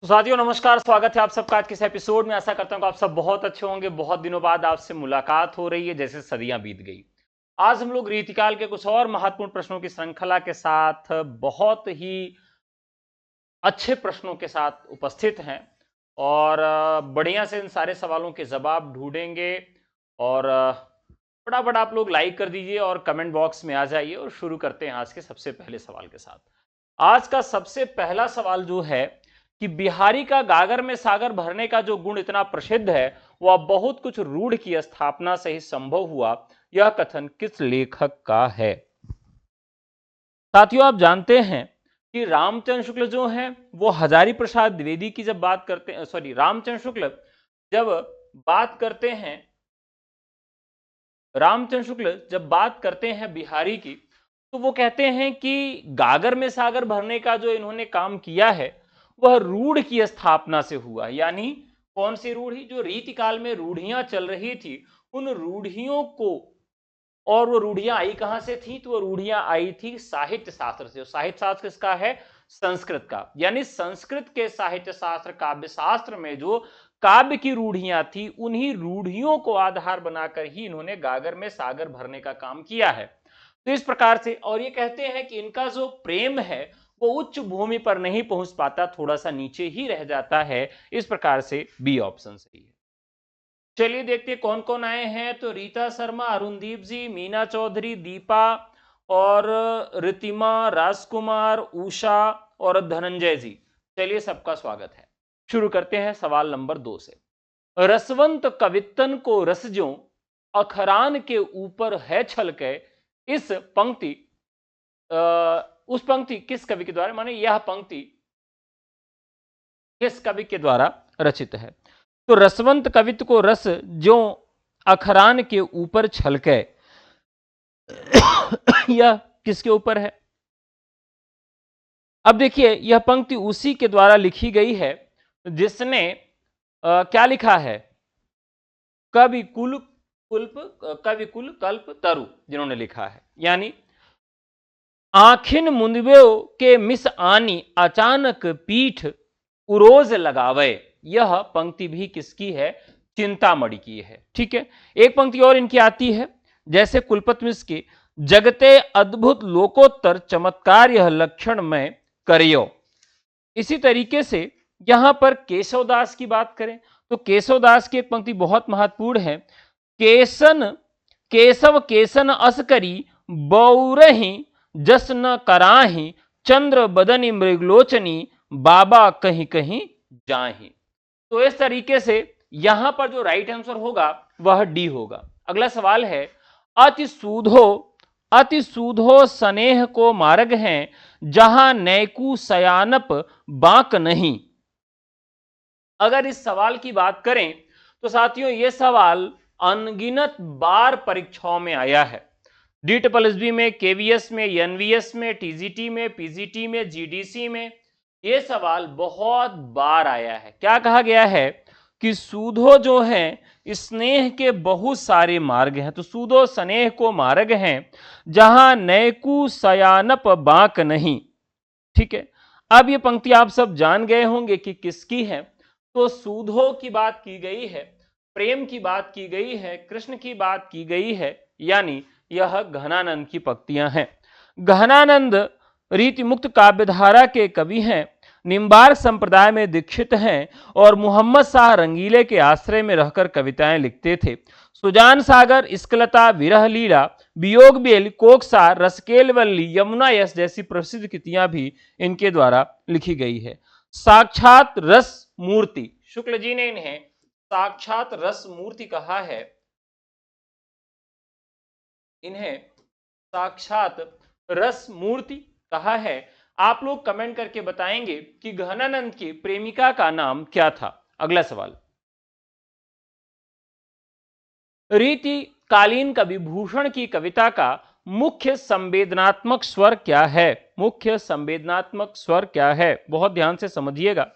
तो साथियों नमस्कार, स्वागत है आप सबका आज के इस एपिसोड में। आशा करता हूं कि आप सब बहुत अच्छे होंगे। बहुत दिनों बाद आपसे मुलाकात हो रही है, जैसे सदियां बीत गई। आज हम लोग रीतिकाल के कुछ और महत्वपूर्ण प्रश्नों की श्रृंखला के साथ बहुत ही अच्छे प्रश्नों के साथ उपस्थित हैं और बढ़िया से इन सारे सवालों के जवाब ढूंढेंगे। और फटाफट आप लोग लाइक कर दीजिए और कमेंट बॉक्स में आ जाइए और शुरू करते हैं आज के सबसे पहले सवाल के साथ। आज का सबसे पहला सवाल जो है कि बिहारी का गागर में सागर भरने का जो गुण इतना प्रसिद्ध है वह बहुत कुछ रूढ़ की स्थापना से ही संभव हुआ, यह कथन किस लेखक का है? साथियों आप जानते हैं कि रामचंद्र शुक्ल जो है वो हजारी प्रसाद द्विवेदी की जब बात करते हैं, रामचंद्र शुक्ल जब बात करते हैं रामचंद्र शुक्ल जब बात करते हैं बिहारी की, तो वो कहते हैं कि गागर में सागर भरने का जो इन्होंने काम किया है वह रूढ़ की स्थापना से हुआ। यानी कौन सी रूढ़ी? जो रीतिकाल में रूढ़ियां चल रही थी उन रूढ़ियों को, और वो रूढ़ियां आई कहां से थी? तो वो रूढ़ियां आई थी साहित्य शास्त्र से। साहित्य शास्त्र किसका है? संस्कृत का। यानी संस्कृत के साहित्य शास्त्र, काव्य शास्त्र में जो काव्य की रूढ़ियां थी उन्हीं रूढ़ियों को आधार बनाकर ही इन्होंने गागर में सागर भरने का काम किया है। तो इस प्रकार से, और ये कहते हैं कि इनका जो प्रेम है वो उच्च भूमि पर नहीं पहुंच पाता, थोड़ा सा नीचे ही रह जाता है। इस प्रकार से बी ऑप्शन सही है। चलिए देखते हैं कौन कौन आए हैं। तो रीता शर्मा, अरुणदीप जी, मीना चौधरी, दीपा और रितिमा, राजकुमार, उषा और धनंजय जी। चलिए सबका स्वागत है। शुरू करते हैं सवाल नंबर 2 से। रसवंत कवितन को रसजों अखरान के ऊपर है छलके, इस पंक्ति उस पंक्ति किस कवि के द्वारा, माने यह पंक्ति किस कवि के द्वारा रचित है? तो रसवंत कवित्व को रस जो अखरान के ऊपर छलके, यह किसके ऊपर है? अब देखिए यह पंक्ति उसी के द्वारा लिखी गई है जिसने क्या लिखा है? कवि कुल कल्प तरु, जिन्होंने लिखा है। यानी आखिन मुंदबो के मिस आनी अचानक पीठ उरोज लगावे, यह पंक्ति भी किसकी है? चिंतामणि की है। ठीक है, एक पंक्ति और इनकी आती है, जैसे कुलपति मिश्र की जगते अद्भुत लोकोत्तर चमत्कार यह लक्षण में करियो। इसी तरीके से यहां पर केशवदास की बात करें तो केशवदास की एक पंक्ति बहुत महत्वपूर्ण है। केशव केसन अस करी बौरही जस न कराही, चंद्र बदनी मृगलोचनी बाबा कहीं कहीं जाही। तो इस तरीके से यहां पर जो राइट आंसर होगा वह डी होगा। अगला सवाल है, अति सूधो स्नेह को मार्ग हैं, जहां नैकू सयानप बांक नहीं। अगर इस सवाल की बात करें तो साथियों यह सवाल अनगिनत बार परीक्षाओं में आया है। DSSB में, KVS में, NVS में, TGT में, PGT में, GDC में यह सवाल बहुत बार आया है। क्या कहा गया है कि सूधो जो है स्नेह के बहुत सारे मार्ग हैं, तो सूधो स्नेह को मार्ग हैं, जहां नैकू सयानप बांक नहीं। ठीक है, अब ये पंक्ति आप सब जान गए होंगे कि किसकी है। तो सूधो की बात की गई है, प्रेम की बात की गई है, कृष्ण की बात की गई है, यानी यह घनानंद की पंक्तियां हैं। घनानंद रीति मुक्त काव्यधारा के कवि हैं, निम्बार्क संप्रदाय में दीक्षित हैं और मोहम्मद शाह रंगीले के आश्रय में रहकर कविताएं लिखते थे। सुजान सागर, इस्कलता, विरह लीला, वियोग बेल, कोकसार, रसकेलवल्ली, यमुना यश जैसी प्रसिद्ध कृतियां भी इनके द्वारा लिखी गई है। साक्षात रस मूर्ति, शुक्ल जी ने इन्हें साक्षात रस मूर्ति कहा है। इन्हें साक्षात रस मूर्ति कहा है। आप लोग कमेंट करके बताएंगे कि घनानंद की प्रेमिका का नाम क्या था। अगला सवाल, रीतिकालीन कवि भूषण की कविता का मुख्य संवेदनात्मक स्वर क्या है? मुख्य संवेदनात्मक स्वर क्या है? बहुत ध्यान से समझिएगा।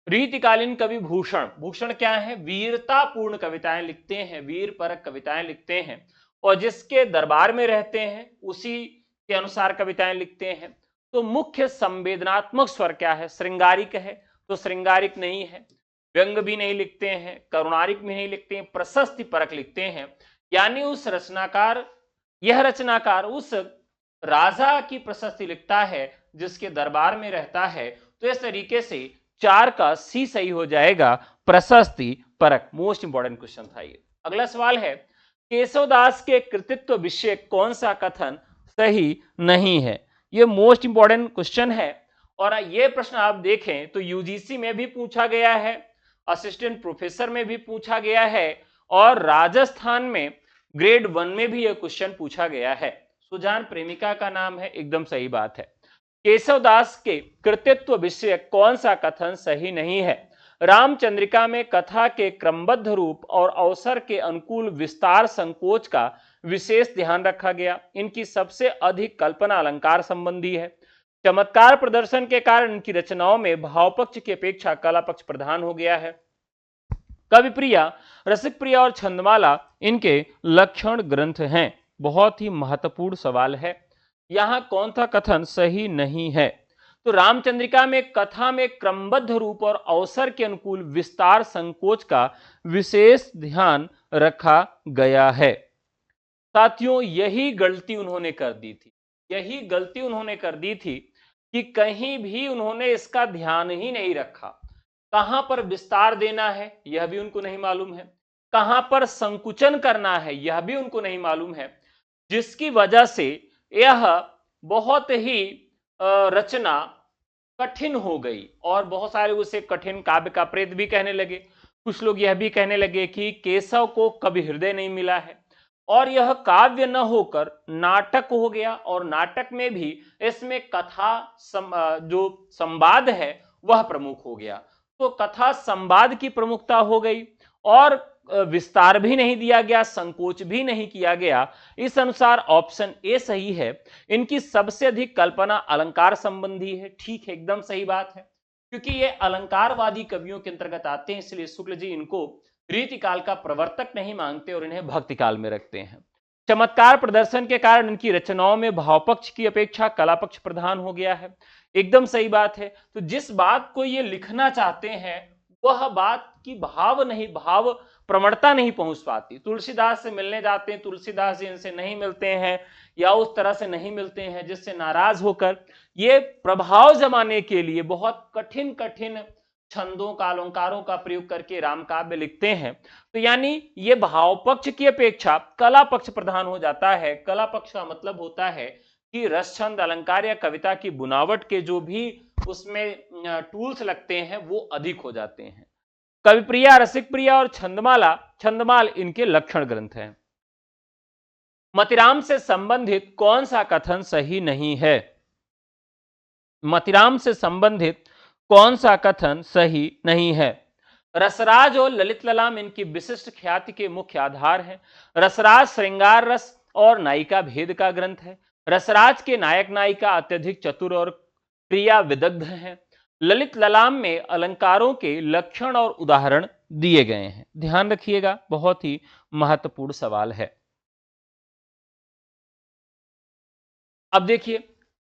रीतिकालीन कवि भूषण क्या है? वीरतापूर्ण कविताएं लिखते हैं, वीर परक कविताएं लिखते हैं और जिसके दरबार में रहते हैं उसी के अनुसार कविताएं लिखते हैं। तो मुख्य संवेदनात्मक स्वर क्या है? श्रृंगारिक है, तो श्रृंगारिक नहीं है, व्यंग भी नहीं लिखते हैं, करुणारिक भी नहीं लिखते हैं, प्रशस्ति परक लिखते हैं। यानी उस रचनाकार, यह रचनाकार उस राजा की प्रशस्ति लिखता है जिसके दरबार में रहता है। तो इस तरीके से 4 का सी सही हो जाएगा, प्रशस्ति परक। मोस्ट इंपॉर्टेंट क्वेश्चन था ये। अगला सवाल है, केशवदास के कृतित्व विषय कौन सा कथन सही नहीं है? ये मोस्ट इंपॉर्टेंट क्वेश्चन है और ये प्रश्न आप देखें तो यूजीसी में भी पूछा गया है, असिस्टेंट प्रोफेसर में भी पूछा गया है और राजस्थान में ग्रेड 1 में भी यह क्वेश्चन पूछा गया है। सुजान प्रेमिका का नाम है, एकदम सही बात है। केशवदास के कृतित्व विषय कौन सा कथन सही नहीं है? रामचंद्रिका में कथा के क्रमबद्ध रूप और अवसर के अनुकूल विस्तार संकोच का विशेष ध्यान रखा गया। इनकी सबसे अधिक कल्पना अलंकार संबंधी है। चमत्कार प्रदर्शन के कारण इनकी रचनाओं में भाव पक्ष की अपेक्षा कला पक्ष प्रधान हो गया है। कवि प्रिया, रसिक प्रिया और छंदमाला इनके लक्षण ग्रंथ हैं। बहुत ही महत्वपूर्ण सवाल है, यहां कौन सा कथन सही नहीं है? तो रामचंद्रिका में कथा में क्रमबद्ध रूप और अवसर के अनुकूल विस्तार संकोच का विशेष ध्यान रखा गया है। साथियों, यही गलती उन्होंने कर दी थी, यही गलती उन्होंने कर दी थी कि कहीं भी उन्होंने इसका ध्यान ही नहीं रखा। कहां पर विस्तार देना है यह भी उनको नहीं मालूम है, कहां पर संकुचन करना है यह भी उनको नहीं मालूम है, जिसकी वजह से यह बहुत ही रचना कठिन हो गई और बहुत सारे उसे कठिन काव्य का प्रेत भी कहने लगे। कुछ लोग यह भी कहने लगे कि केशव को कभी हृदय नहीं मिला है और यह काव्य न होकर नाटक हो गया और नाटक में भी इसमें कथा जो संवाद है वह प्रमुख हो गया। तो कथा संवाद की प्रमुखता हो गई और विस्तार भी नहीं दिया गया, संकोच भी नहीं किया गया। इस अनुसार ऑप्शन ए सही है। इनकी सबसे अधिक कल्पना अलंकार संबंधी है। ठीक है, एकदम सही बात है, क्योंकि ये अलंकारवादी कवियों के अंतर्गत आते हैं, इसलिए शुक्ल जी इनको रीतिकाल का प्रवर्तक नहीं मानते और इन्हें भक्ति काल में रखते हैं। चमत्कार प्रदर्शन के कारण इनकी रचनाओं में भाव पक्ष की अपेक्षा कला पक्ष प्रधान हो गया है। एकदम सही बात है। तो जिस बात को ये लिखना चाहते हैं वह बात की भाव नहीं, भाव प्रवणता नहीं पहुंच पाती। तुलसीदास से मिलने जाते हैं, तुलसीदास जी इनसे नहीं मिलते हैं या उस तरह से नहीं मिलते हैं जिससे नाराज होकर ये प्रभाव जमाने के लिए बहुत कठिन कठिन छंदों का, अलंकारों का प्रयोग करके राम काव्य लिखते हैं। तो यानी ये भाव पक्ष की अपेक्षा कला पक्ष प्रधान हो जाता है। कला पक्ष का मतलब होता है कि रस, छंद, अलंकार या कविता की बुनावट के जो भी उसमें टूल्स लगते हैं वो अधिक हो जाते हैं। कवि प्रिया, रसिक प्रिया और छंदमाला, छंदमाल इनके लक्षण ग्रंथ हैं। मतिराम से संबंधित कौन सा कथन सही नहीं है? मतिराम से संबंधित कौन सा कथन सही नहीं है? रसराज और ललित ललाम इनकी विशिष्ट ख्याति के मुख्य आधार हैं। रसराज श्रृंगार रस और नायिका भेद का ग्रंथ है। रसराज के नायक नायिका अत्यधिक चतुर और क्रिया विदग्ध हैं। ललित ललाम में अलंकारों के लक्षण और उदाहरण दिए गए हैं। ध्यान रखिएगा, बहुत ही महत्वपूर्ण सवाल है। अब देखिए,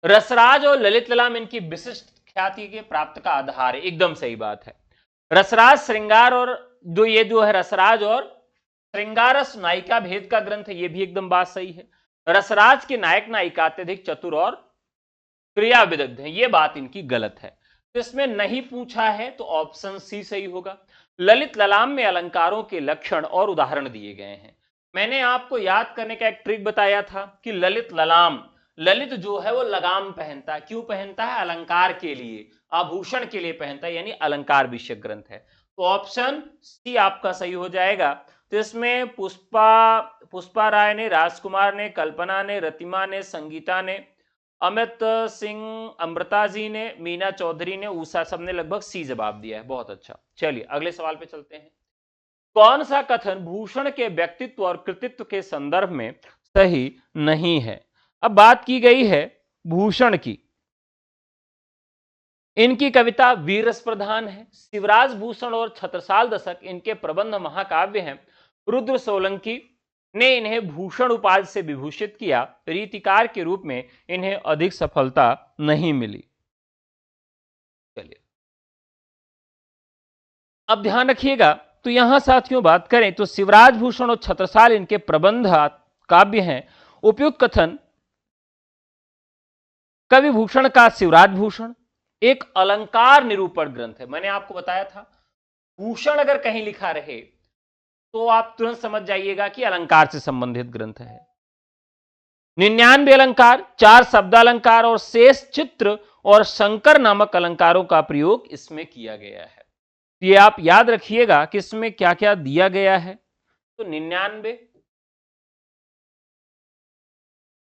रसराज और ललित ललाम इनकी विशिष्ट ख्याति के प्राप्त का आधार है। एकदम सही बात है। रसराज श्रृंगार और जो है रसराज और श्रृंगारस नायिका भेद का ग्रंथ है, ये भी एकदम बात सही है। रसराज के नायक नायिका अत्यधिक चतुर और क्रिया विदग्ध है, ये बात इनकी गलत है। तो इसमें नहीं पूछा है तो ऑप्शन सी सही होगा। ललित ललाम में अलंकारों के लक्षण और उदाहरण दिए गए हैं। मैंने आपको याद करने का एक ट्रिक बताया था कि ललित ललाम, ललित जो है वो लगाम पहनता है। क्यों पहनता है? अलंकार के लिए, आभूषण के लिए पहनता है, यानी अलंकार विषयक ग्रंथ है। तो ऑप्शन सी आपका सही हो जाएगा। तो इसमें पुष्पा राय ने, राजकुमार ने, कल्पना ने, रतिमा ने, संगीता ने, अमित सिंह, अमृता जी ने, मीना चौधरी ने, उषा, सबने लगभग सी जवाब दिया है। बहुत अच्छा। चलिए अगले सवाल पे चलते हैं। कौन सा कथन भूषण के व्यक्तित्व और कृतित्व के संदर्भ में सही नहीं है? अब बात की गई है भूषण की। इनकी कविता वीरस प्रधान है। शिवराज भूषण और छत्रसाल दशक इनके प्रबंध महाकाव्य हैं। रुद्र सोलंकी ने इन्हें भूषण उपाधि से विभूषित किया। रीतिकार के रूप में इन्हें अधिक सफलता नहीं मिली। चलिए अब ध्यान रखिएगा, तो यहां साथियों बात करें तो शिवराज भूषण और छत्रसाल इनके प्रबंध काव्य हैं। उपयुक्त कथन, कवि भूषण का शिवराज भूषण एक अलंकार निरूपण ग्रंथ है। मैंने आपको बताया था भूषण अगर कहीं लिखा रहे तो आप तुरंत समझ जाइएगा कि अलंकार से संबंधित ग्रंथ है। 99 अलंकार, 4 शब्दालंकार और शेष चित्र और शंकर नामक अलंकारों का प्रयोग इसमें किया गया है। ये आप याद रखिएगा कि इसमें क्या क्या दिया गया है। तो 99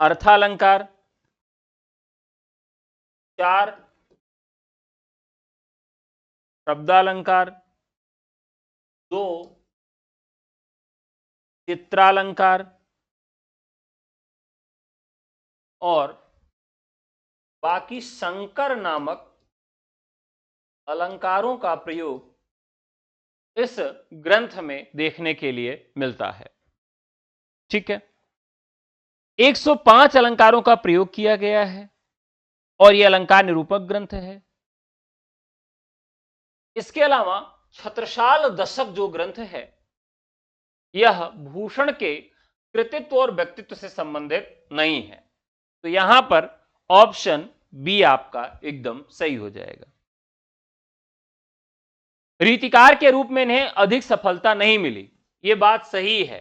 अर्थालंकार, 4 शब्दालंकार, 2 चित्रालंकार और बाकी शंकर नामक अलंकारों का प्रयोग इस ग्रंथ में देखने के लिए मिलता है। ठीक है, 105 अलंकारों का प्रयोग किया गया है और यह अलंकार निरूपक ग्रंथ है। इसके अलावा छत्रसाल दशक जो ग्रंथ है यह भूषण के कृतित्व और व्यक्तित्व से संबंधित नहीं है। तो यहां पर ऑप्शन बी आपका एकदम सही हो जाएगा। रीतिकार के रूप में इन्हें अधिक सफलता नहीं मिली, यह बात सही है।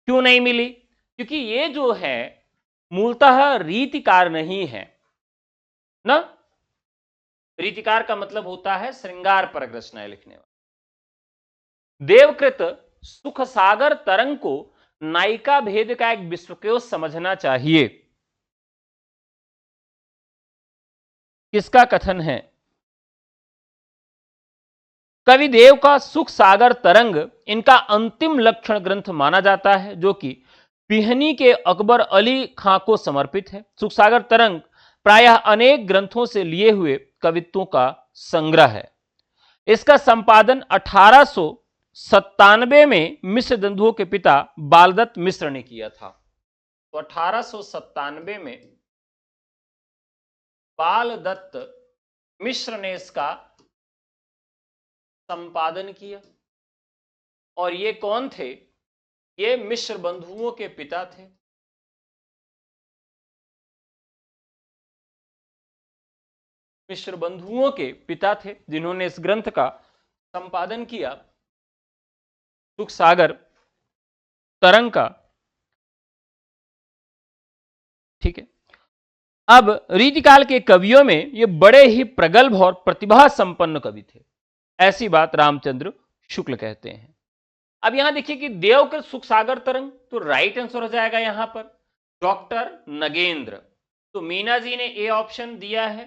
क्यों नहीं मिली? क्योंकि ये जो है मूलतः रीतिकार नहीं है ना। रीतिकार का मतलब होता है श्रृंगार परक रचनाएं लिखने वाला। देवकृत सुख सागर तरंग को नायिका भेद का एक विश्वकोश समझना चाहिए। किसका कथन है? कवि देव का सुख सागर तरंग इनका अंतिम लक्षण ग्रंथ माना जाता है, जो कि पिहनी के अकबर अली खां को समर्पित है। सुख सागर तरंग प्रायः अनेक ग्रंथों से लिए हुए कवित्वों का संग्रह है। इसका संपादन 1897 में मिश्र बंधुओं के पिता बालदत्त मिश्र ने किया था। तो 1897 में बालदत्त मिश्र ने इसका संपादन किया। और ये कौन थे? ये मिश्र बंधुओं के पिता थे। मिश्र बंधुओं के पिता थे जिन्होंने इस ग्रंथ का संपादन किया, सुख सागर तरंग का। ठीक है, अब रीतिकाल के कवियों में ये बड़े ही प्रगल्भ और प्रतिभा संपन्न कवि थे, ऐसी बात रामचंद्र शुक्ल कहते हैं। अब यहां देखिए कि देवकृत सुख सागर तरंग, तो राइट आंसर हो जाएगा यहां पर डॉक्टर नगेंद्र। तो मीना जी ने ए ऑप्शन दिया है,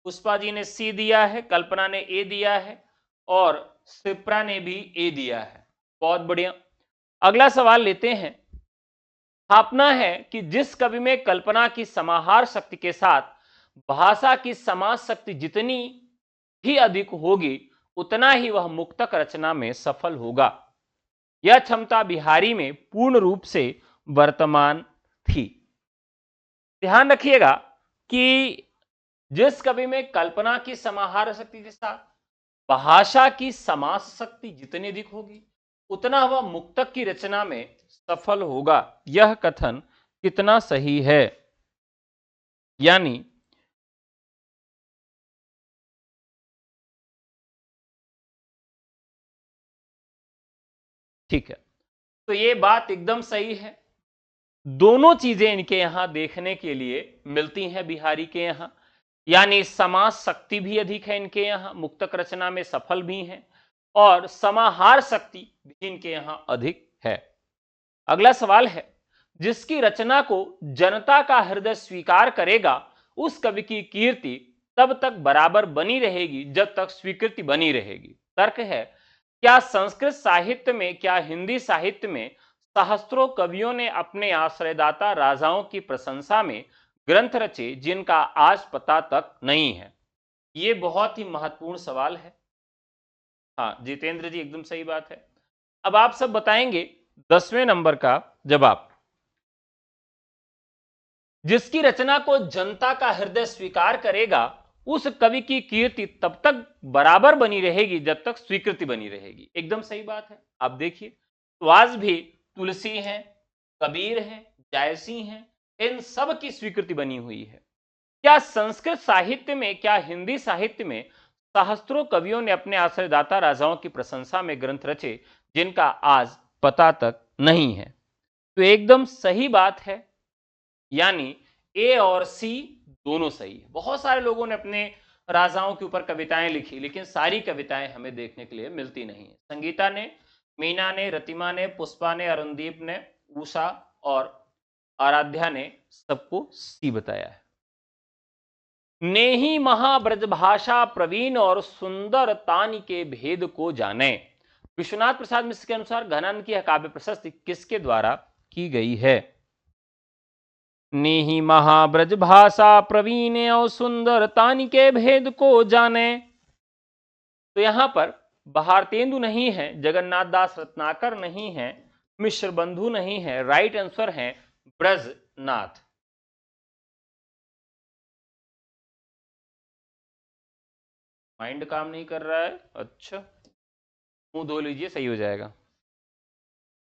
पुष्पा जी ने सी दिया है, कल्पना ने ए दिया है और शिप्रा ने भी ए दिया है। बहुत बढ़िया। अगला सवाल लेते हैं। स्थापना है कि जिस कवि में कल्पना की समाहार शक्ति के साथ भाषा की समाज शक्ति जितनी ही अधिक होगी उतना ही वह मुक्तक रचना में सफल होगा। यह क्षमता बिहारी में पूर्ण रूप से वर्तमान थी। ध्यान रखिएगा कि जिस कवि में कल्पना की समाहार शक्ति के साथ भाषा की समाज शक्ति जितनी अधिक होगी उतना वह मुक्तक की रचना में सफल होगा। यह कथन कितना सही है? यानी ठीक है, तो यह बात एकदम सही है। दोनों चीजें इनके यहां देखने के लिए मिलती हैं बिहारी के यहां, यानी समाज शक्ति भी अधिक है इनके यहां, मुक्तक रचना में सफल भी हैं और समाहार शक्ति भी इनके यहां अधिक है। अगला सवाल है, जिसकी रचना को जनता का हृदय स्वीकार करेगा उस कवि की कीर्ति तब तक बराबर बनी रहेगी जब तक स्वीकृति बनी रहेगी। तर्क है, क्या संस्कृत साहित्य में, क्या हिंदी साहित्य में सहस्त्रों कवियों ने अपने आश्रयदाता राजाओं की प्रशंसा में ग्रंथ रचे जिनका आज पता तक नहीं है? यह बहुत ही महत्वपूर्ण सवाल है। हाँ जितेंद्र जी, एकदम सही बात है। अब आप सब बताएंगे 10वें नंबर का जवाब। जिसकी रचना को जनता का हृदय स्वीकार करेगा उस कवि की कीर्ति तब तक बराबर बनी रहेगी जब तक स्वीकृति बनी रहेगी। एकदम सही बात है। आप देखिए, तो आज भी तुलसी हैं, कबीर हैं, जायसी हैं, इन सब की स्वीकृति बनी हुई है। क्या संस्कृत साहित्य में, क्या हिंदी साहित्य में सहस्त्रों कवियों ने अपने आश्रयदाता राजाओं की प्रशंसा में ग्रंथ रचे जिनका आज पता तक नहीं है? तो एकदम सही बात है, यानी ए और सी दोनों सही है। बहुत सारे लोगों ने अपने राजाओं के ऊपर कविताएं लिखी, लेकिन सारी कविताएं हमें देखने के लिए मिलती नहीं है। संगीता ने, मीना ने, रतिमा ने, पुष्पा ने, अरुणदीप ने, उषा और आराध्या ने सबको सी बताया है। नेही महाब्रजभाषा प्रवीण और सुंदर तानि के भेद को जाने। विश्वनाथ प्रसाद मिश्र के अनुसार घनानंद की काव्य प्रशस्ति किसके द्वारा की गई है? नेही महाब्रज भाषा प्रवीण और सुंदर तानि के भेद को जाने। तो यहां पर भारतेंदु नहीं है, जगन्नाथ दास रत्नाकर नहीं है, मिश्र बंधु नहीं है, राइट आंसर है ब्रजनाथ। माइंड काम नहीं कर रहा है? अच्छा, मुंह धो लीजिए, सही हो जाएगा।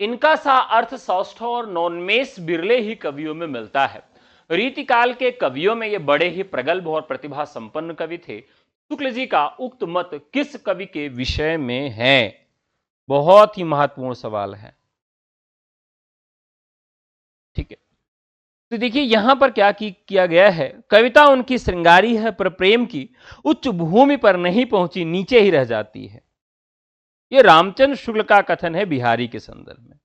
इनका सा अर्थ सौष्ठव और नॉनमेष बिरले ही कवियों में मिलता है। रीतिकाल के कवियों में ये बड़े ही प्रगल्भ और प्रतिभा संपन्न कवि थे। शुक्ल जी का उक्त मत किस कवि के विषय में है? बहुत ही महत्वपूर्ण सवाल है। ठीक है, तो देखिए यहां पर क्या किया गया है, कविता उनकी श्रृंगारी है पर प्रेम की उच्च भूमि पर नहीं पहुंची, नीचे ही रह जाती है। यह रामचंद्र शुक्ल का कथन है बिहारी के संदर्भ में।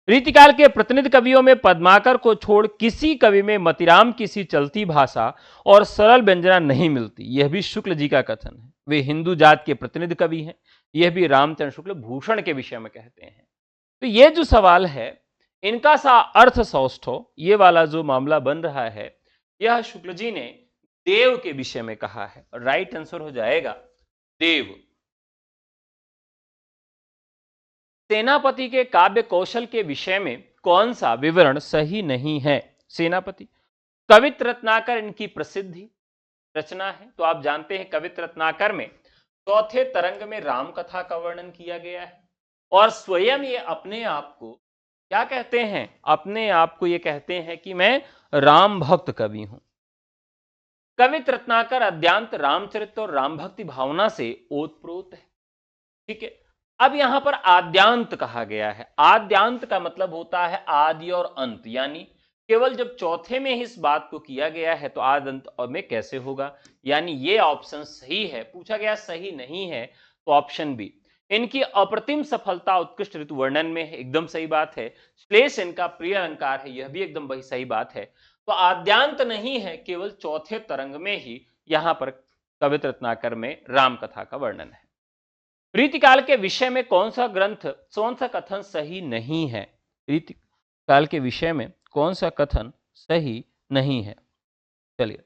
रीतिकाल के प्रतिनिधि कवियों में पद्माकर को छोड़ किसी कवि में मतिराम की सी चलती भाषा और सरल व्यंजना नहीं मिलती, यह भी शुक्ल जी का कथन है। वे हिंदू जात के प्रतिनिधि कवि हैं, यह भी रामचंद्र शुक्ल भूषण के विषय में कहते हैं। तो यह जो सवाल है, इनका सा अर्थ सौष्ठव, ये वाला जो मामला बन रहा है, यह शुक्ल जी ने देव के विषय में कहा है। राइट आंसर हो जाएगा देव। सेनापति के काव्य कौशल के विषय में कौन सा विवरण सही नहीं है? सेनापति, कवित रत्नाकर इनकी प्रसिद्धि रचना है। तो आप जानते हैं कवित रत्नाकर में चौथे तरंग में राम कथा का वर्णन किया गया है और स्वयं ये अपने आप को क्या कहते हैं? अपने आप को ये कहते हैं कि मैं राम भक्त कवि हूं। कवित रत्नाकर अद्यांत रामचरित्र और राम भक्ति भावना से ओतप्रोत है। ठीक है, अब यहां पर आद्यांत कहा गया है। आद्यांत का मतलब होता है आदि और अंत, यानी केवल जब चौथे में ही इस बात को किया गया है तो आद अंत में कैसे होगा? यानी ये ऑप्शन सही है। पूछा गया सही नहीं है तो ऑप्शन बी। इनकी अप्रतिम सफलता उत्कृष्ट ऋतु वर्णन में है, एकदम सही बात है। श्लेष इनका प्रिय अलंकार है, यह भी एकदम वही सही बात है। तो आद्यांत नहीं है, केवल चौथे तरंग में ही यहां पर कवित रत्नाकर में राम कथा का वर्णन है। रीतिकाल के विषय में कौन सा ग्रंथ, कौन सा कथन सही नहीं है? रीतिकाल के विषय में कौन सा कथन सही नहीं है? चलिए,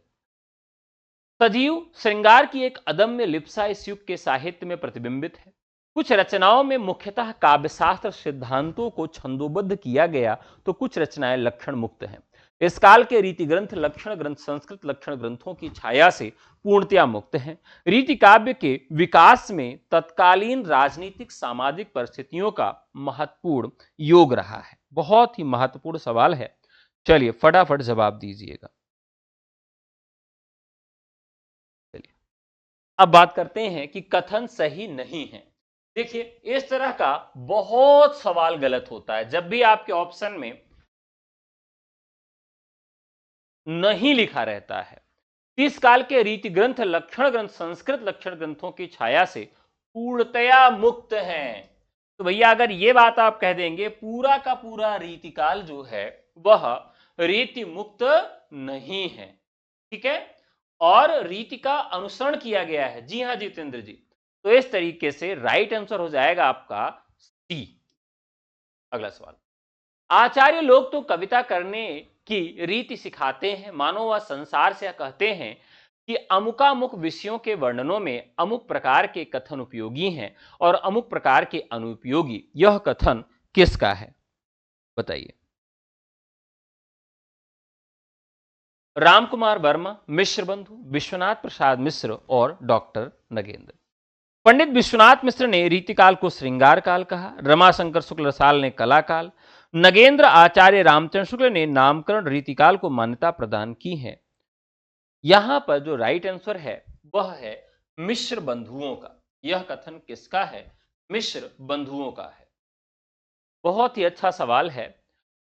सजीव श्रृंगार की एक अदम्य लिप्सा इस युग के साहित्य में प्रतिबिंबित है। कुछ रचनाओं में मुख्यतः काव्यशास्त्र सिद्धांतों को छंदोबद्ध किया गया, तो कुछ रचनाएं लक्षण मुक्त हैं। इस काल के रीति ग्रंथ लक्षण ग्रंथ संस्कृत लक्षण ग्रंथों की छाया से पूर्णतया मुक्त हैं। रीति काव्य के विकास में तत्कालीन राजनीतिक सामाजिक परिस्थितियों का महत्वपूर्ण योग रहा है। बहुत ही महत्वपूर्ण सवाल है, चलिए फटाफट जवाब दीजिएगा। चलिए अब बात करते हैं कि कथन सही नहीं है। देखिए, इस तरह का बहुत सवाल गलत होता है जब भी आपके ऑप्शन में नहीं लिखा रहता है। इस काल के रीति ग्रंथ लक्षण ग्रंथ संस्कृत लक्षण ग्रंथों की छाया से पूर्णतया मुक्त हैं। तो भैया अगर ये बात आप कह देंगे पूरा का पूरा रीतिकाल जो है वह रीति मुक्त नहीं है, ठीक है, और रीति का अनुसरण किया गया है। जी हां जितेंद्र जी, तो इस तरीके से राइट आंसर हो जाएगा आपका सी। अगला सवाल, आचार्य लोग तो कविता करने की रीति सिखाते हैं, मानो वह संसार से कहते हैं कि अमुकामुक विषयों के वर्णनों में अमुक प्रकार के कथन उपयोगी हैं और अमुक प्रकार के अनुपयोगी। यह कथन किसका है? बताइए। रामकुमार वर्मा, मिश्र बंधु, विश्वनाथ प्रसाद मिश्र और डॉक्टर नगेंद्र। पंडित विश्वनाथ मिश्र ने रीतिकाल को श्रृंगार काल कहा, रमाशंकर शुक्ल रसाल ने कला काल, नगेंद्र आचार्य रामचंद्र शुक्ल ने नामकरण रीतिकाल को मान्यता प्रदान की है। यहां पर जो राइट आंसर है वह है मिश्र बंधुओं का। यह कथन किसका है? मिश्र बंधुओं का है। बहुत ही अच्छा सवाल है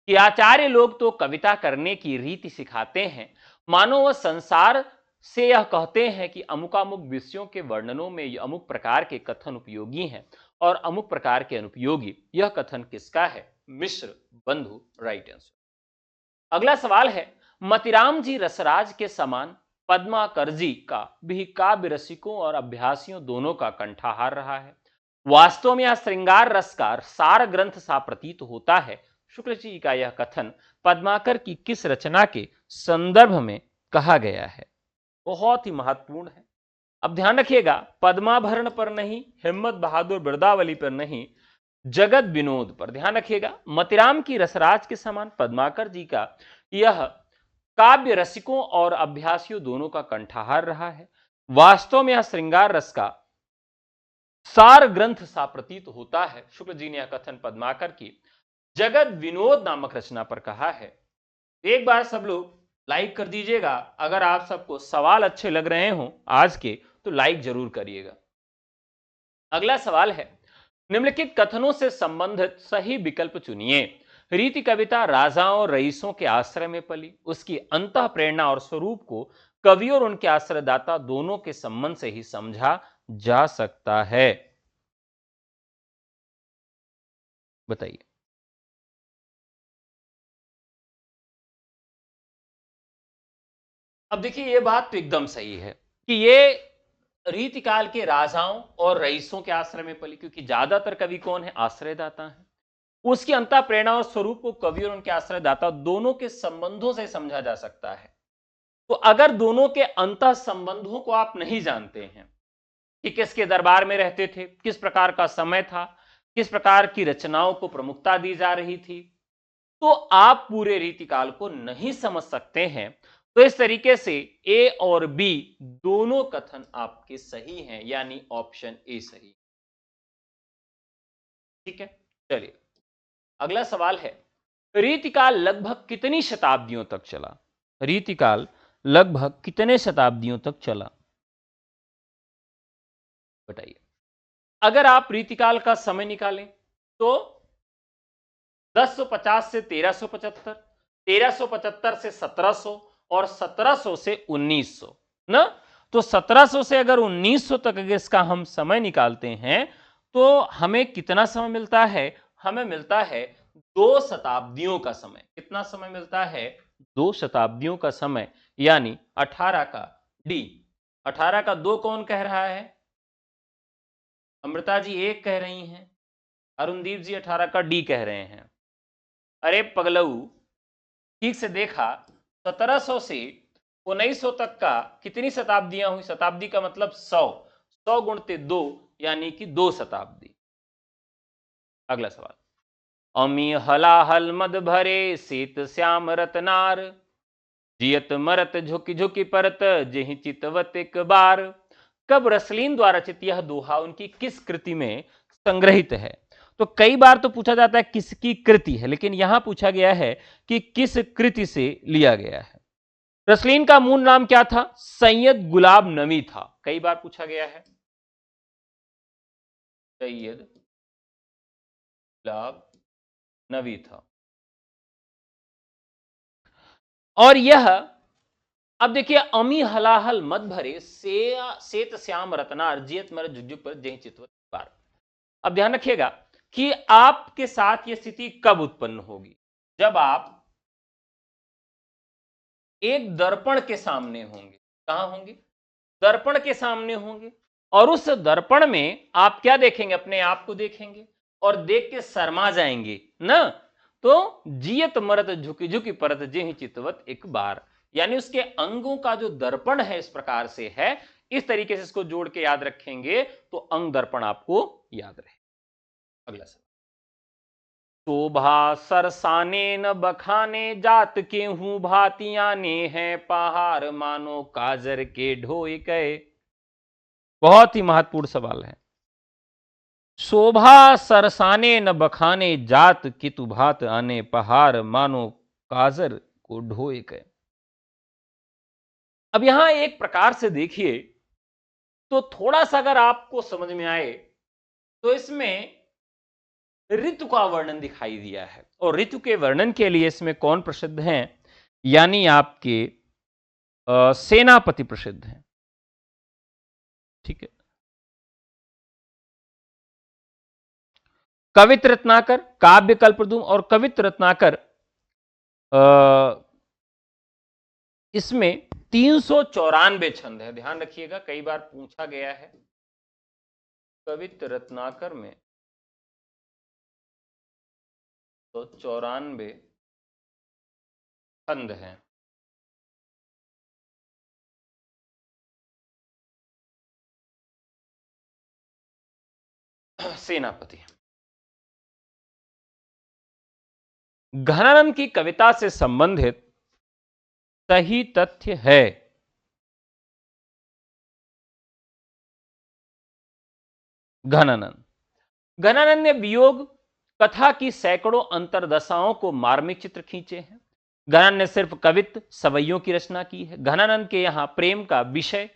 कि आचार्य लोग तो कविता करने की रीति सिखाते हैं, मानो वह संसार से यह कहते हैं कि अमुकामुक विषयों के वर्णनों में अमुक प्रकार के कथन उपयोगी हैं और अमुक प्रकार के अनुपयोगी। यह कथन किसका है? मिश्र बंधु राइट आंसर। अगला सवाल है, मतिराम जी रसराज के समान पद्माकर जी का भी काव्य रसिकों और अभ्यासियों दोनों का कंठाहार रहा है। वास्तव में यह श्रृंगार रस का सार ग्रंथ सा प्रतीत होता है। शुक्ल जी का यह कथन पद्माकर की किस रचना के संदर्भ में कहा गया है? बहुत ही महत्वपूर्ण है। अब ध्यान रखिएगा, पद्माभरण पर नहीं, हिम्मत बहादुर बिरदावली पर नहीं, जगत विनोद पर ध्यान रखिएगा। मतिराम की रसराज के समान पद्माकर जी का यह काव्य रसिकों और अभ्यासियों दोनों का कंठाहार रहा है। वास्तव में यह श्रृंगार रस का सार ग्रंथ सा प्रतीत होता है। शुक्ल जी ने यह कथन पद्माकर की जगत विनोद नामक रचना पर कहा है। एक बार सब लोग लाइक कर दीजिएगा। अगर आप सबको सवाल अच्छे लग रहे हो आज के, तो लाइक जरूर करिएगा। अगला सवाल है, निम्नलिखित कथनों से संबंधित सही विकल्प चुनिए। रीति कविता राजाओं और रईसों के आश्रय में पली, उसकी अंतः प्रेरणा और स्वरूप को कवि और उनके आश्रयदाता दोनों के संबंध से ही समझा जा सकता है। बताइए। अब देखिए, यह बात तो एकदम सही है कि ये रीतिकाल के राजाओं और रईसों के आश्रय में पली, क्योंकि ज्यादातर कवि कौन है? आश्रयदाता है। उसकी अंतः प्रेरणा और स्वरूप को कवि और उनके आश्रयदाता दोनों के संबंधों से समझा जा सकता है। तो अगर दोनों के अंतः संबंधों को आप नहीं जानते हैं कि किसके दरबार में रहते थे, किस प्रकार का समय था, किस प्रकार की रचनाओं को प्रमुखता दी जा रही थी, तो आप पूरे रीतिकाल को नहीं समझ सकते हैं। तो इस तरीके से ए और बी दोनों कथन आपके सही हैं, यानी ऑप्शन ए सही। ठीक है, चलिए अगला सवाल है, रीतिकाल लगभग कितनी शताब्दियों तक चला? रीतिकाल लगभग कितने शताब्दियों तक चला? बताइए। अगर आप रीतिकाल का समय निकालें तो 1050 से 1375, 1375 से 1700 और 1700 से 1900 ना। तो 1700 से अगर 1900 तक इसका हम समय निकालते हैं तो हमें कितना समय मिलता है? हमें मिलता है 2 शताब्दियों का समय। कितना समय मिलता है? 2 शताब्दियों का समय, यानी 18 का डी। 18 का 2 कौन कह रहा है? अमृता जी 1 कह रही हैं, अरुणदीप जी 18 का डी कह रहे हैं। अरे पगलऊ, ठीक से देखा, 1700 से 1900 तक का कितनी शताब्दियां हुई? शताब्दी का मतलब 100, 100 गुणते 2 यानी कि 2 शताब्दी। अगला सवाल, अमी हलाहल मद भरे सीत श्याम रतनार, जियत मरत झुकी झुकी परत जेहि चितवत एक बार। कब रसलीन द्वारा रचित यह दोहा उनकी किस कृति में संग्रहित है? तो कई बार तो पूछा जाता है किसकी कृति है, लेकिन यहां पूछा गया है कि किस कृति से लिया गया है। रसलीन का मूल नाम क्या था? सैयद गुलाब नवी था। कई बार पूछा गया है। सैयद गुलाब नवी था। और यह, अब देखिए, अमी हलाहल मत भरे सेत श्याम रत्नार जियत मर जुजुक पर जय चितवत बार। अब ध्यान रखिएगा कि आपके साथ यह स्थिति कब उत्पन्न होगी? जब आप एक दर्पण के सामने होंगे। कहां होंगे? दर्पण के सामने होंगे, और उस दर्पण में आप क्या देखेंगे? अपने आप को देखेंगे और देख के शर्मा जाएंगे ना। तो जियत मरत झुकी झुकी परत जेहि चितवत एक बार, यानी उसके अंगों का जो दर्पण है इस प्रकार से है। इस तरीके से इसको जोड़ के याद रखेंगे तो अंग दर्पण आपको याद रहे। अगला सवाल, शोभा सरसाने न बखाने, जात के हूं भातियां ने हैं पहाड़, मानो काजर के ढोए गए। बहुत ही महत्वपूर्ण सवाल है। शोभा सरसाने न बखाने, जात की तु भात आने पहाड़, मानो काजर को ढोए गए। अब यहां एक प्रकार से देखिए तो थोड़ा सा अगर आपको समझ में आए तो इसमें ऋतु का वर्णन दिखाई दिया है, और ऋतु के वर्णन के लिए इसमें कौन प्रसिद्ध हैं, यानी आपके सेनापति प्रसिद्ध हैं। ठीक है। कवित्र रत्नाकर, काव्य कल्पद्रुम और कवित्र रत्नाकर, इसमें 394 छंद है। ध्यान रखिएगा, कई बार पूछा गया है। कवित्र रत्नाकर में तो 94 छंद हैं। सेनापति घनानंद की कविता से संबंधित सही तथ्य है। घनानंद ने वियोग कथा की सैकड़ों अंतरदशाओं को मार्मिक चित्र खींचे हैं। घनानंद ने सिर्फ कवित्त सवैयों की रचना की है। घनानंद के यहां प्रेम का विषय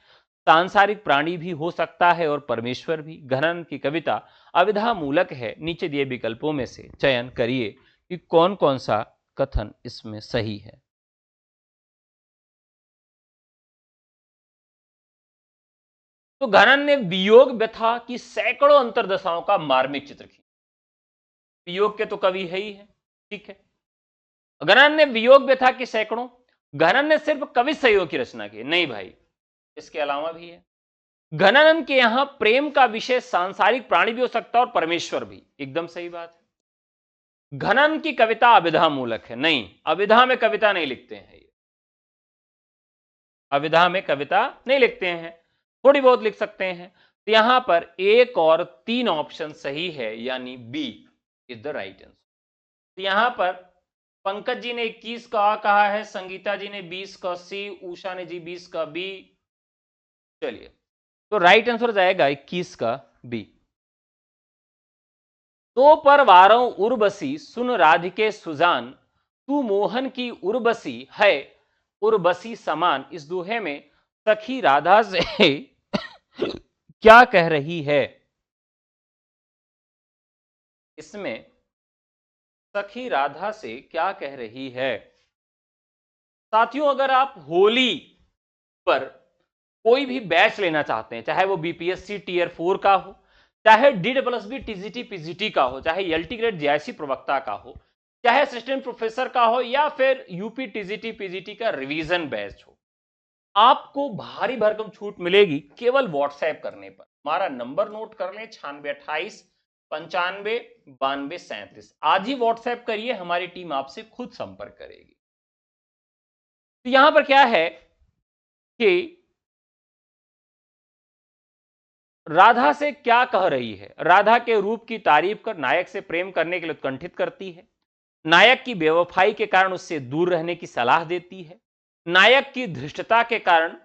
सांसारिक प्राणी भी हो सकता है और परमेश्वर भी। घनानंद की कविता अविधा मूलक है। नीचे दिए विकल्पों में से चयन करिए कि कौन कौन सा कथन इसमें सही है। तो घनानंद ने वियोग व्यथा की सैकड़ों अंतरदशाओं का मार्मिक चित्र खींचा। वियोग के तो कवि है ही है, ठीक है। घनानंद ने वियोग व्यथा की सैकड़ों, घनानंद ने सिर्फ कवि सहयोग की रचना की, नहीं भाई, इसके अलावा भी है। घनानंद के यहां प्रेम का विषय सांसारिक प्राणी भी हो सकता है और परमेश्वर भी, एकदम सही बात है। घनानंद की कविता अविधा मूलक है, नहीं, अविधा में कविता नहीं लिखते हैं ये, अविधा में कविता नहीं लिखते हैं, थोड़ी बहुत लिख सकते हैं। तो यहां पर एक और 3 ऑप्शन सही है, यानी B is the right answer. तो यहां पर पंकज जी ने 21 का आ कहा है, संगीता जी ने 20 का सी, उषा ने जी 20 का बी। चलिए, तो राइट आंसर जाएगा 21 का बी। तो पर वारों उर्वशी सुन राधिके सुजान, तू मोहन की उर्वशी है उर्वशी समान। इस दोहे में सखी राधा से क्या कह रही है? इसमें सखी राधा से क्या कह रही है? साथियों, अगर आप होली पर कोई भी बैच लेना चाहते हैं, चाहे वो बीपीएससी टीयर 4 का हो, चाहे DSSB टीजीटी पीजीटी का हो, चाहे एलटी ग्रेड जेआईसी प्रवक्ता का हो, चाहे असिस्टेंट प्रोफेसर का हो, या फिर यूपी टीजीटी पीजीटी का रिवीजन बैच हो, आपको भारी भरकम छूट मिलेगी केवल व्हाट्सएप करने पर। हमारा नंबर नोट कर लें, 9628 95 92 37। आज ही व्हाट्सएप करिए, हमारी टीम आपसे खुद संपर्क करेगी। तो यहां पर क्या है कि राधा से क्या कह रही है? राधा के रूप की तारीफ कर नायक से प्रेम करने के लिए उत्कंठित करती है, नायक की बेवफाई के कारण उससे दूर रहने की सलाह देती है, नायक की धृष्टता के कारण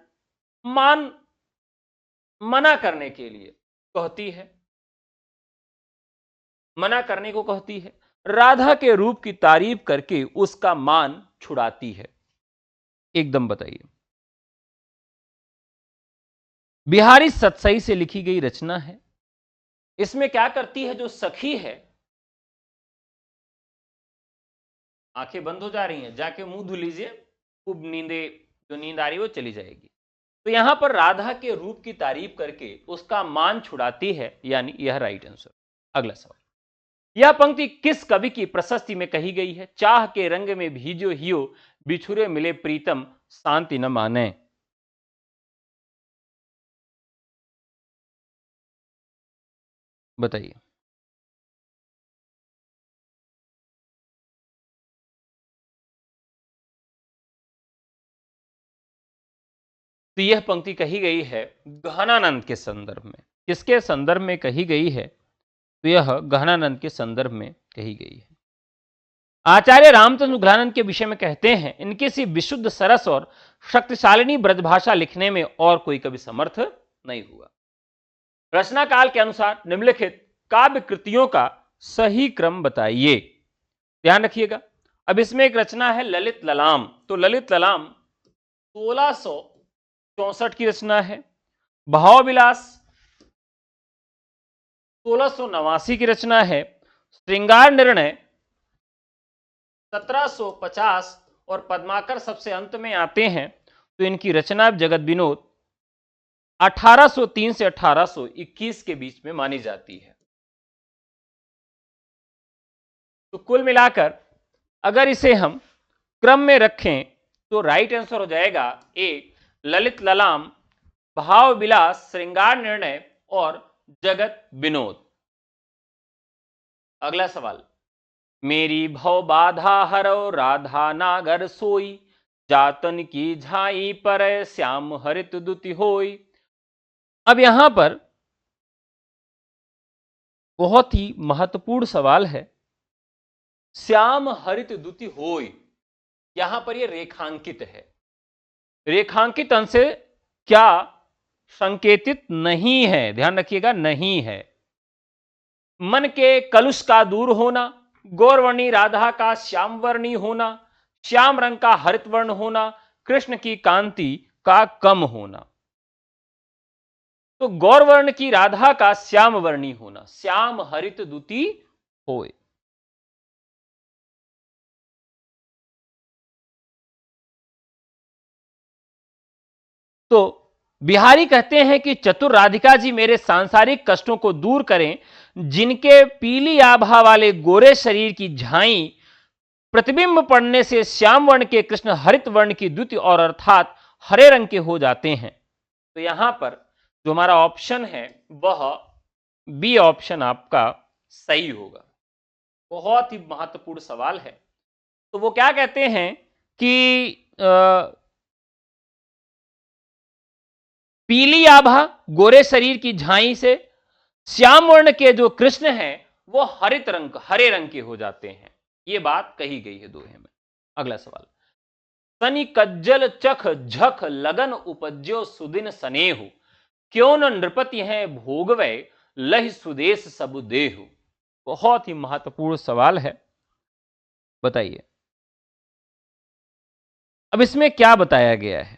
मना करने के लिए कहती है, मना करने को कहती है, राधा के रूप की तारीफ करके उसका मान छुड़ाती है। एकदम बताइए। बिहारी सतसई से लिखी गई रचना है। इसमें क्या करती है जो सखी है? आंखें बंद हो जा रही हैं, जाके मुंह धुल लीजिए, खूब जो नींद आ रही है वो चली जाएगी। तो यहां पर राधा के रूप की तारीफ करके उसका मान छुड़ाती है, यानी यह राइट आंसर। अगला सवाल, यह पंक्ति किस कवि की प्रशस्ति में कही गई है? चाह के रंग में भीजो हियो, बिछुरे मिले प्रीतम, शांति न माने। बताइए। तो यह पंक्ति कही गई है गहनानंद के संदर्भ में। किसके संदर्भ में कही गई है? तो यह गहनानंद के संदर्भ में कही गई है। आचार्य रामचंद्र घुलानंद के विषय में कहते हैं, इनके सी विशुद्ध सरस और शक्तिशालिनी ब्रजभाषा लिखने में और कोई कभी समर्थ नहीं हुआ। रचना काल के अनुसार निम्नलिखित काव्य कृतियों का सही क्रम बताइए। ध्यान रखिएगा। अब इसमें एक रचना है ललित ललाम। तो ललित ललाम 1664 की रचना है। भाव विलास 1689 की रचना है। श्रृंगार निर्णय 1750 और पद्माकर सबसे अंत में आते हैं। तो इनकी रचना जगत विनोद 1803 से 1821 के बीच में मानी जाती है। तो कुल मिलाकर अगर इसे हम क्रम में रखें तो राइट आंसर हो जाएगा ए, ललित ललाम, भाव विलास, श्रृंगार निर्णय और जगत विनोद। अगला सवाल, मेरी भव बाधा हरो राधा नागर सोई, जातन की झाई पर श्याम हरित दुति होई। अब यहां पर बहुत ही महत्वपूर्ण सवाल है। श्याम हरित दुति होई, यहां पर यह रेखांकित है। रेखांकित अंश से क्या संकेतित नहीं है, ध्यान रखिएगा, नहीं है। मन के कलुष का दूर होना, गौरवर्णी राधा का श्यामवर्णी होना, श्याम रंग का हरित वर्ण होना, कृष्ण की कांति का कम होना। तो गौरवर्ण की राधा का श्याम वर्णी होना, श्याम हरित दुति होए। तो बिहारी कहते हैं कि चतुर राधिका जी मेरे सांसारिक कष्टों को दूर करें, जिनके पीली आभा वाले गोरे शरीर की झाई प्रतिबिंब पड़ने से श्याम वर्ण के कृष्ण हरित वर्ण की द्युति और अर्थात हरे रंग के हो जाते हैं। तो यहां पर जो हमारा ऑप्शन है वह बी ऑप्शन आपका सही होगा। बहुत ही महत्वपूर्ण सवाल है। तो वो क्या कहते हैं कि पीली आभा गोरे शरीर की झाई से श्याम वर्ण के जो कृष्ण हैं वो हरित रंग, हरे रंग के हो जाते हैं। ये बात कही गई है दोहे में। अगला सवाल, सनी कज्जल चख झख लगन उपज्यो सुदिन सनेहु, क्यों न नृपति हैं भोगवै लहि सुदेश सब देहु। बहुत ही महत्वपूर्ण सवाल है, बताइए। अब इसमें क्या बताया गया है?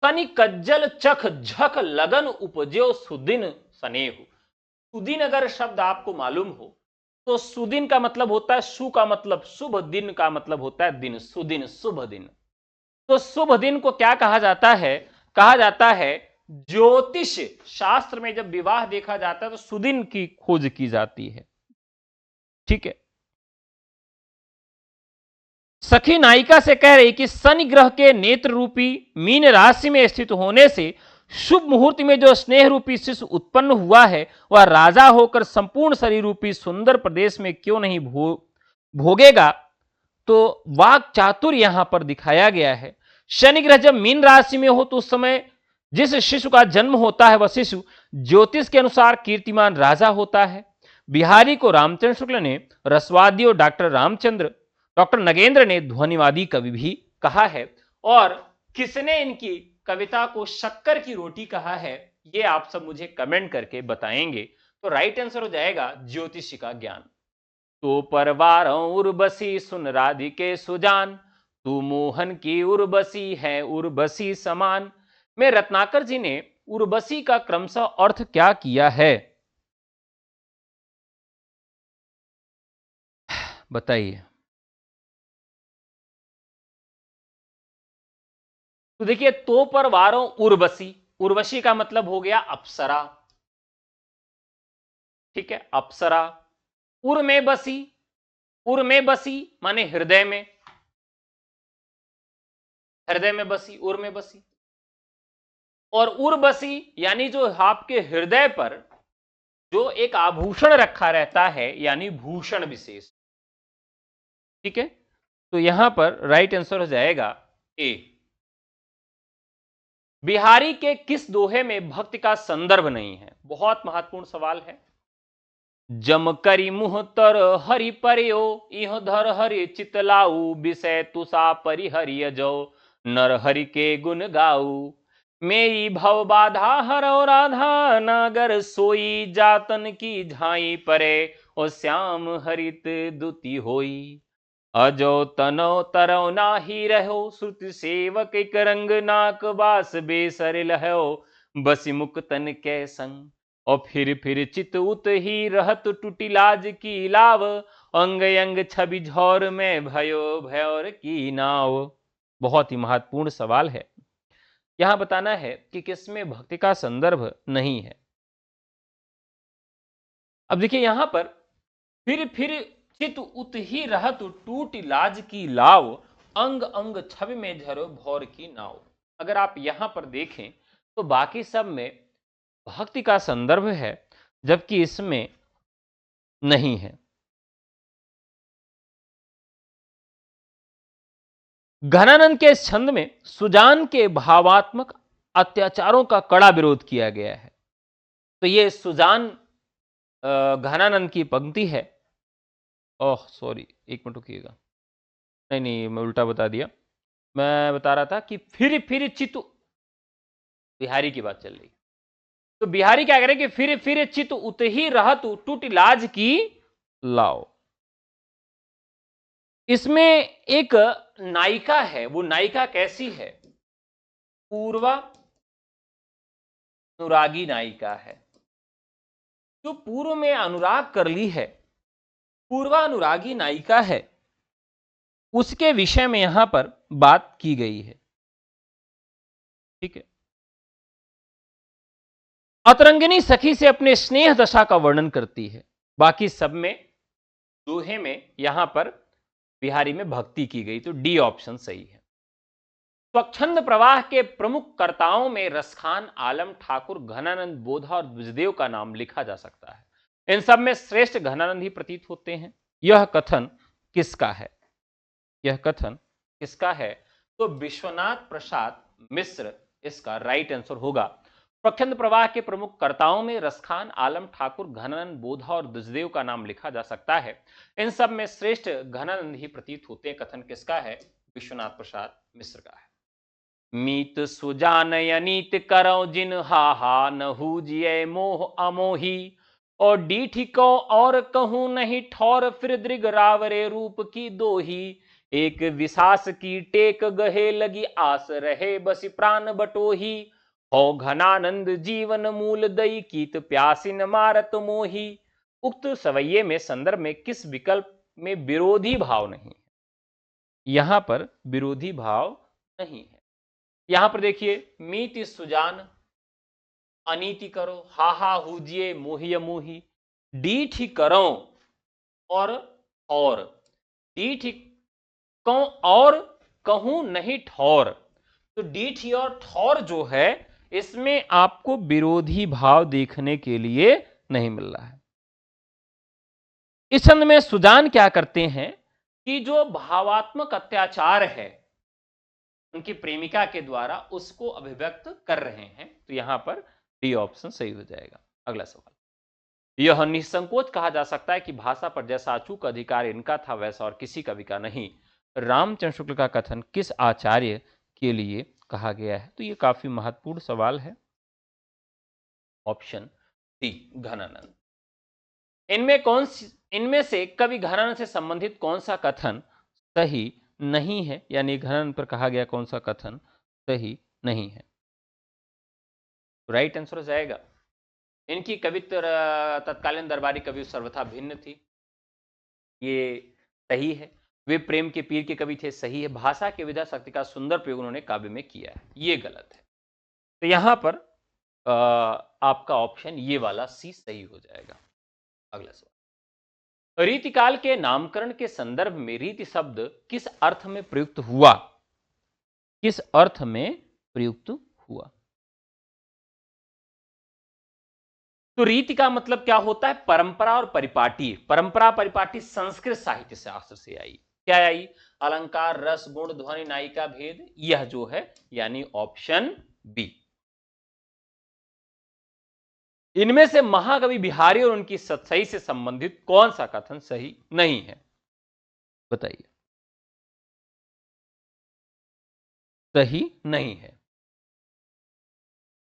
सनी कज्जल चख झख लगन उपज्यो सुदिन सनेहु। सुदिन अगर शब्द आपको मालूम हो तो सुदिन का मतलब होता है सु का मतलब शुभ, दिन का मतलब होता है दिन, सुदिन शुभ दिन। तो शुभ दिन को क्या कहा जाता है? कहा जाता है ज्योतिष शास्त्र में जब विवाह देखा जाता है तो सुदिन की खोज की जाती है। ठीक है। सखी नायिका से कह रही कि शनि ग्रह के नेत्र रूपी मीन राशि में स्थित होने से शुभ मुहूर्त में जो स्नेह रूपी शिशु उत्पन्न हुआ है वह राजा होकर संपूर्ण शरीर रूपी सुंदर प्रदेश में क्यों नहीं भोगेगा। तो वाक चातुर यहां पर दिखाया गया है। शनि ग्रह जब मीन राशि में हो तो उस समय जिस शिशु का जन्म होता है वह शिशु ज्योतिष के अनुसार कीर्तिमान राजा होता है। बिहारी को रामचंद्र शुक्ल ने रसवादी और डॉक्टर नगेंद्र ने ध्वनिवादी कवि भी कहा है। और किसने इनकी कविता को शक्कर की रोटी कहा है ये आप सब मुझे कमेंट करके बताएंगे। तो राइट आंसर हो जाएगा ज्योतिषी का ज्ञान। तो परवारों उर्वशी सुन राधिके सुजान, तू मोहन की उर्वशी है उर्वशी समान। में रत्नाकर जी ने उर्वशी का क्रमशः अर्थ क्या किया है बताइए। तो देखिए, तो पर वारों उर्वशी, उर्वशी का मतलब हो गया अप्सरा। ठीक है, अप्सरा। उर में बसी, उर में बसी माने हृदय में, हृदय में बसी, उर में बसी। और उर्वशी यानी जो आपके हृदय पर जो एक आभूषण रखा रहता है यानी भूषण विशेष। ठीक है, तो यहां पर राइट आंसर हो जाएगा ए। बिहारी के किस दोहे में भक्ति का संदर्भ नहीं है? बहुत महत्वपूर्ण सवाल है। जम करी मुह तर हरि परयो, इह धर हरि चितलाऊ, विषय तुषा परिहरिय जो, नर हरि के गुण गाऊ। मेरी भव बाधा हरो राधा, नागर सोई, जातन की झाई परे, ओ श्याम हरित दुति होई। अजो तनो तरौ नाही रहो, श्रुति सेवक एक रंग, नाक बास बेसर लहो, बसी मुख तन कै संग। और फिर चित उत ही रहत, टूटी लाज की लाव, अंग अंग छवि झौर में भयो भयोर की नाव। बहुत ही महत्वपूर्ण सवाल है। यहां बताना है कि किसमें भक्ति का संदर्भ नहीं है। अब देखिए यहां पर फिर चित उत ही रहत, टूट लाज की लाव, अंग अंग छवि में झरो भौर की नाव। अगर आप यहां पर देखें तो बाकी सब में भक्ति का संदर्भ है, जबकि इसमें नहीं है। घनानंद के इस छंद में सुजान के भावात्मक अत्याचारों का कड़ा विरोध किया गया है। तो ये सुजान घनानंद की पंक्ति है। ओह सॉरी, एक मिनट रुकिएगा, नहीं नहीं मैं उल्टा बता दिया। मैं बता रहा था कि फिर चित, बिहारी की बात चल रही। तो बिहारी क्या करें कि फिर चित उत ही रहत, टूट लाज की लाओ। इसमें एक नायिका है, वो नायिका कैसी है? पूर्वा अनुरागी नायिका है, जो पूर्व में अनुराग कर ली है, पूर्वानुरागी नायिका है, उसके विषय में यहां पर बात की गई है। ठीक है। अतरंगिनी सखी से अपने स्नेह दशा का वर्णन करती है। बाकी सब में, दोहे में यहां पर बिहारी में भक्ति की गई, तो डी ऑप्शन सही है। स्वच्छंद प्रवाह के प्रमुख कर्ताओं में रसखान, आलम, ठाकुर, घनानंद, बोधा और द्विजदेव का नाम लिखा जा सकता है। इन सब में श्रेष्ठ घनानंद ही प्रतीत होते हैं। यह कथन किसका है? यह कथन किसका है? तो विश्वनाथ प्रसाद मिश्र इसका राइट आंसर होगा। प्रखंड प्रवाह के प्रमुख कर्ताओं में रसखान, आलम, ठाकुर, घनानंद, बोधा और दुजदेव का नाम लिखा जा सकता है। इन सब में श्रेष्ठ घनानंद ही प्रतीत होते हैं। कथन किसका है? विश्वनाथ प्रसाद मिश्र का है। मीत सुजान अनीत करो जिन, हा हा न हूजिए मोह अमोही, और डीठी को और कहूं नहीं ठौर, फिर दृग रावरे रूप की दोही, एक विशास की टेक गहे लगी, आस रहे बसी प्राण बटोही, हो घनानंद जीवन मूल दई, कीत प्यासिन मारत मोही। उक्त सवैये में संदर्भ में किस विकल्प में विरोधी भाव नहीं है? यहां पर विरोधी भाव नहीं है। यहां पर देखिए, मीति सुजान अनीति करो, हा हा हुजिए मोहिय मोही, डीठी करो और डीठी को और कहूं नहीं ठौर। तो डीठी और ठौर जो है, इसमें आपको विरोधी भाव देखने के लिए नहीं मिल रहा है। इस छंद में सुजान क्या करते हैं कि जो भावात्मक अत्याचार है उनकी प्रेमिका के द्वारा, उसको अभिव्यक्त कर रहे हैं। तो यहां पर डी ऑप्शन सही हो जाएगा। अगला सवाल, यह निसंकोच कहा जा सकता है कि भाषा पर जैसा अचूक अधिकार इनका था, वैसा और किसी कवि का नहीं। रामचंद्र शुक्ल का कथन किस आचार्य के लिए कहा गया है? तो यह काफी महत्वपूर्ण सवाल है। Option D, Ghananand. इनमें से कवि घनानंद से संबंधित कौन सा कथन सही नहीं है? यानी घनानंद पर कहा गया कौन सा कथन सही नहीं है? राइट आंसर हो जाएगा, इनकी कवित्व तत्कालीन दरबारी कवि सर्वथा भिन्न थी, ये सही है। वे प्रेम के पीर के कवि थे, सही है। भाषा के विधा शक्ति का सुंदर प्रयोग उन्होंने काव्य में किया है, ये गलत है। तो यहां पर आपका ऑप्शन ये वाला सी सही हो जाएगा। अगला सवाल, रीतिकाल के नामकरण के संदर्भ में रीति शब्द किस अर्थ में प्रयुक्त हुआ? किस अर्थ में प्रयुक्त हुआ? तो रीति का मतलब क्या होता है? परंपरा और परिपाटी। परंपरा परिपाटी संस्कृत साहित्य शास्त्र से आई। क्या आई? अलंकार, रस, गुण, ध्वनि, नायिका भेद, यह जो है, यानी ऑप्शन बी। इनमें से महाकवि बिहारी और उनकी सतसई से संबंधित कौन सा कथन सही नहीं है? बताइए। सही नहीं है।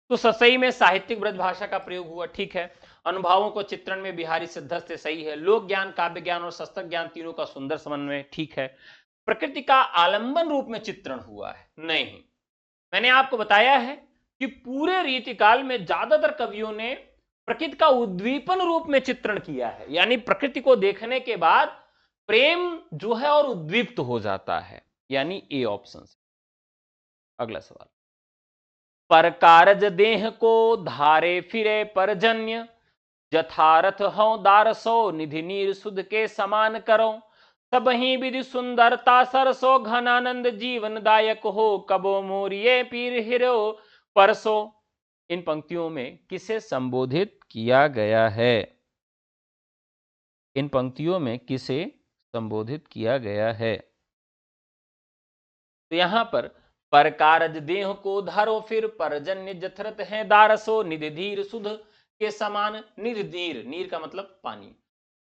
तो सतसई में साहित्यिक ब्रजभाषा का प्रयोग हुआ, ठीक है। अनुभवों को चित्रण में बिहारी सिद्धस्त से सही है। लोक ज्ञान, काव्य ज्ञान और शस्त्र ज्ञान तीनों का सुंदर समन्वय, ठीक है। प्रकृति का आलंबन रूप में चित्रण हुआ है, नहीं। मैंने आपको बताया है कि पूरे रीतिकाल में ज्यादातर कवियों ने प्रकृति का उद्दीपन रूप में चित्रण किया है, यानी प्रकृति को देखने के बाद प्रेम जो है और उद्दीप्त हो जाता है, यानी ए ऑप्शन। अगला सवाल। पर कारज देह को धारे फिरे परजन्य, यथारथ हो दारसो निधि नीर सुध के समान करो, सब ही विधि सुंदरता सरसो घनानंद जीवन दायक हो, कबो मोरिये पीर हिरो परसो। इन पंक्तियों में किसे संबोधित किया गया है? इन पंक्तियों में किसे संबोधित किया गया है? तो यहां पर कारज देह को धरो फिर परजन्य जथरत है दारसो निधि धीर सुध के समान। निधि नीर, नीर का मतलब पानी।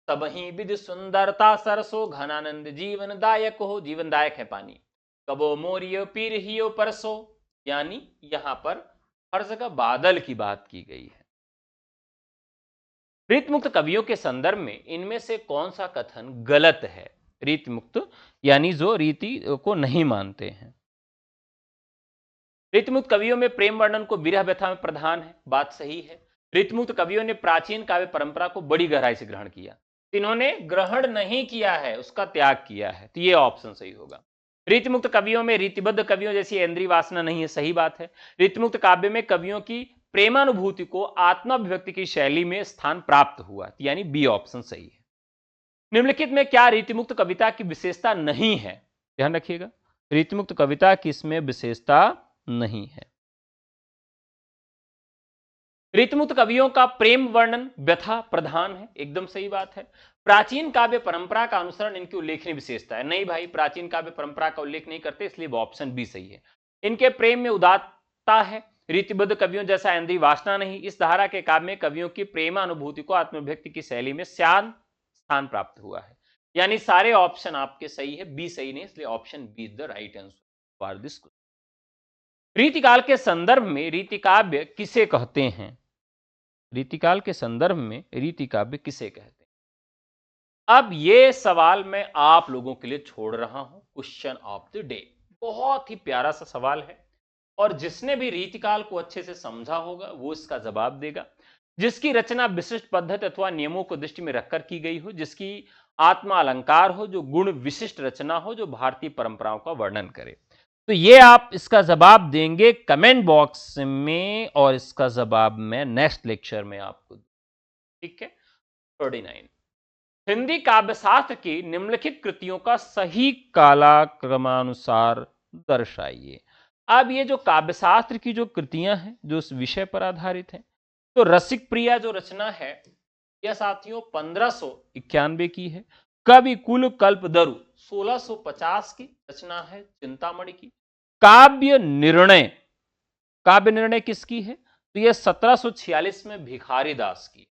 तब ही विधि सुंदरता सरसो घनानंद जीवन दायक हो, जीवन दायक है पानी। कबो मोरियो पीर हियो परसो, यानी यहां पर हर जगह बादल की बात की गई है। रीतमुक्त कवियों के संदर्भ में इनमें से कौन सा कथन गलत है? रीतमुक्त यानी जो रीति को नहीं मानते हैं। रीतमुक्त कवियों में प्रेम वर्णन को विरह व्यथा में प्रधान है, बात सही है। रीतमुक्त कवियों ने प्राचीन काव्य परंपरा को बड़ी गहराई से ग्रहण किया। इन्होंने ग्रहण नहीं किया है, उसका त्याग किया है, तो ये ऑप्शन सही होगा। रीतमुक्त कवियों में रीतिबद्ध कवियों जैसी इंद्रिय वासना नहीं है, सही बात है। रीतमुक्त काव्य में कवियों की प्रेमानुभूति को आत्माभिव्यक्ति की शैली में स्थान प्राप्त हुआ, यानी बी ऑप्शन सही है। निम्नलिखित में क्या रीतिमुक्त कविता की विशेषता नहीं है? ध्यान रखिएगा, रीतिमुक्त कविता की इसमें विशेषता नहीं है। रीतमुक्त कवियों का प्रेम वर्णन व्यथा प्रधान है, एकदम सही बात है। प्राचीन काव्य परंपरा का अनुसरण इनकी उल्लेखनीय विशेषता है, नहीं भाई, प्राचीन काव्य परंपरा का उल्लेख नहीं करते, इसलिए वो ऑप्शन बी सही है। इनके प्रेम में उदात्तता है, रीतिबद्ध कवियों जैसा इंद्रिय वासना नहीं। इस धारा के काव्य में कवियों की प्रेमानुभूति को आत्मव्यक्ति की शैली में श्यान स्थान प्राप्त हुआ है, यानी सारे ऑप्शन आपके सही है, बी सही नहीं, इसलिए option B is the right answer for this question. रीतिकाल के संदर्भ में रीतिकाव्य किसे कहते हैं? रीतिकाल के संदर्भ में रीतिकाव्य किसे कहते हैं? अब यह सवाल मैं आप लोगों के लिए छोड़ रहा हूं, क्वेश्चन ऑफ द डे। बहुत ही प्यारा सा सवाल है, और जिसने भी रीतिकाल को अच्छे से समझा होगा वो इसका जवाब देगा। जिसकी रचना विशिष्ट पद्धति अथवा नियमों को दृष्टि में रखकर की गई हो, जिसकी आत्मा अलंकार हो, जो गुण विशिष्ट रचना हो, जो भारतीय परंपराओं का वर्णन करे। तो ये आप इसका जवाब देंगे कमेंट बॉक्स में, और इसका जवाब मैं नेक्स्ट लेक्चर में आपको, ठीक है। 39, हिंदी काव्यशास्त्र की निम्नलिखित कृतियों का सही कालक्रमानुसार दर्शाइए। अब ये जो काव्यशास्त्र की जो कृतियां हैं, जो इस विषय पर आधारित हैं, तो रसिक प्रिया जो रचना है यह साथियों 1591 की है। कवि कुल कल्पतरु 1650 की रचना है, चिंतामणि की। काव्य निर्णय, काव्य निर्णय किसकी है? तो यह 1746 में भिखारी दास की,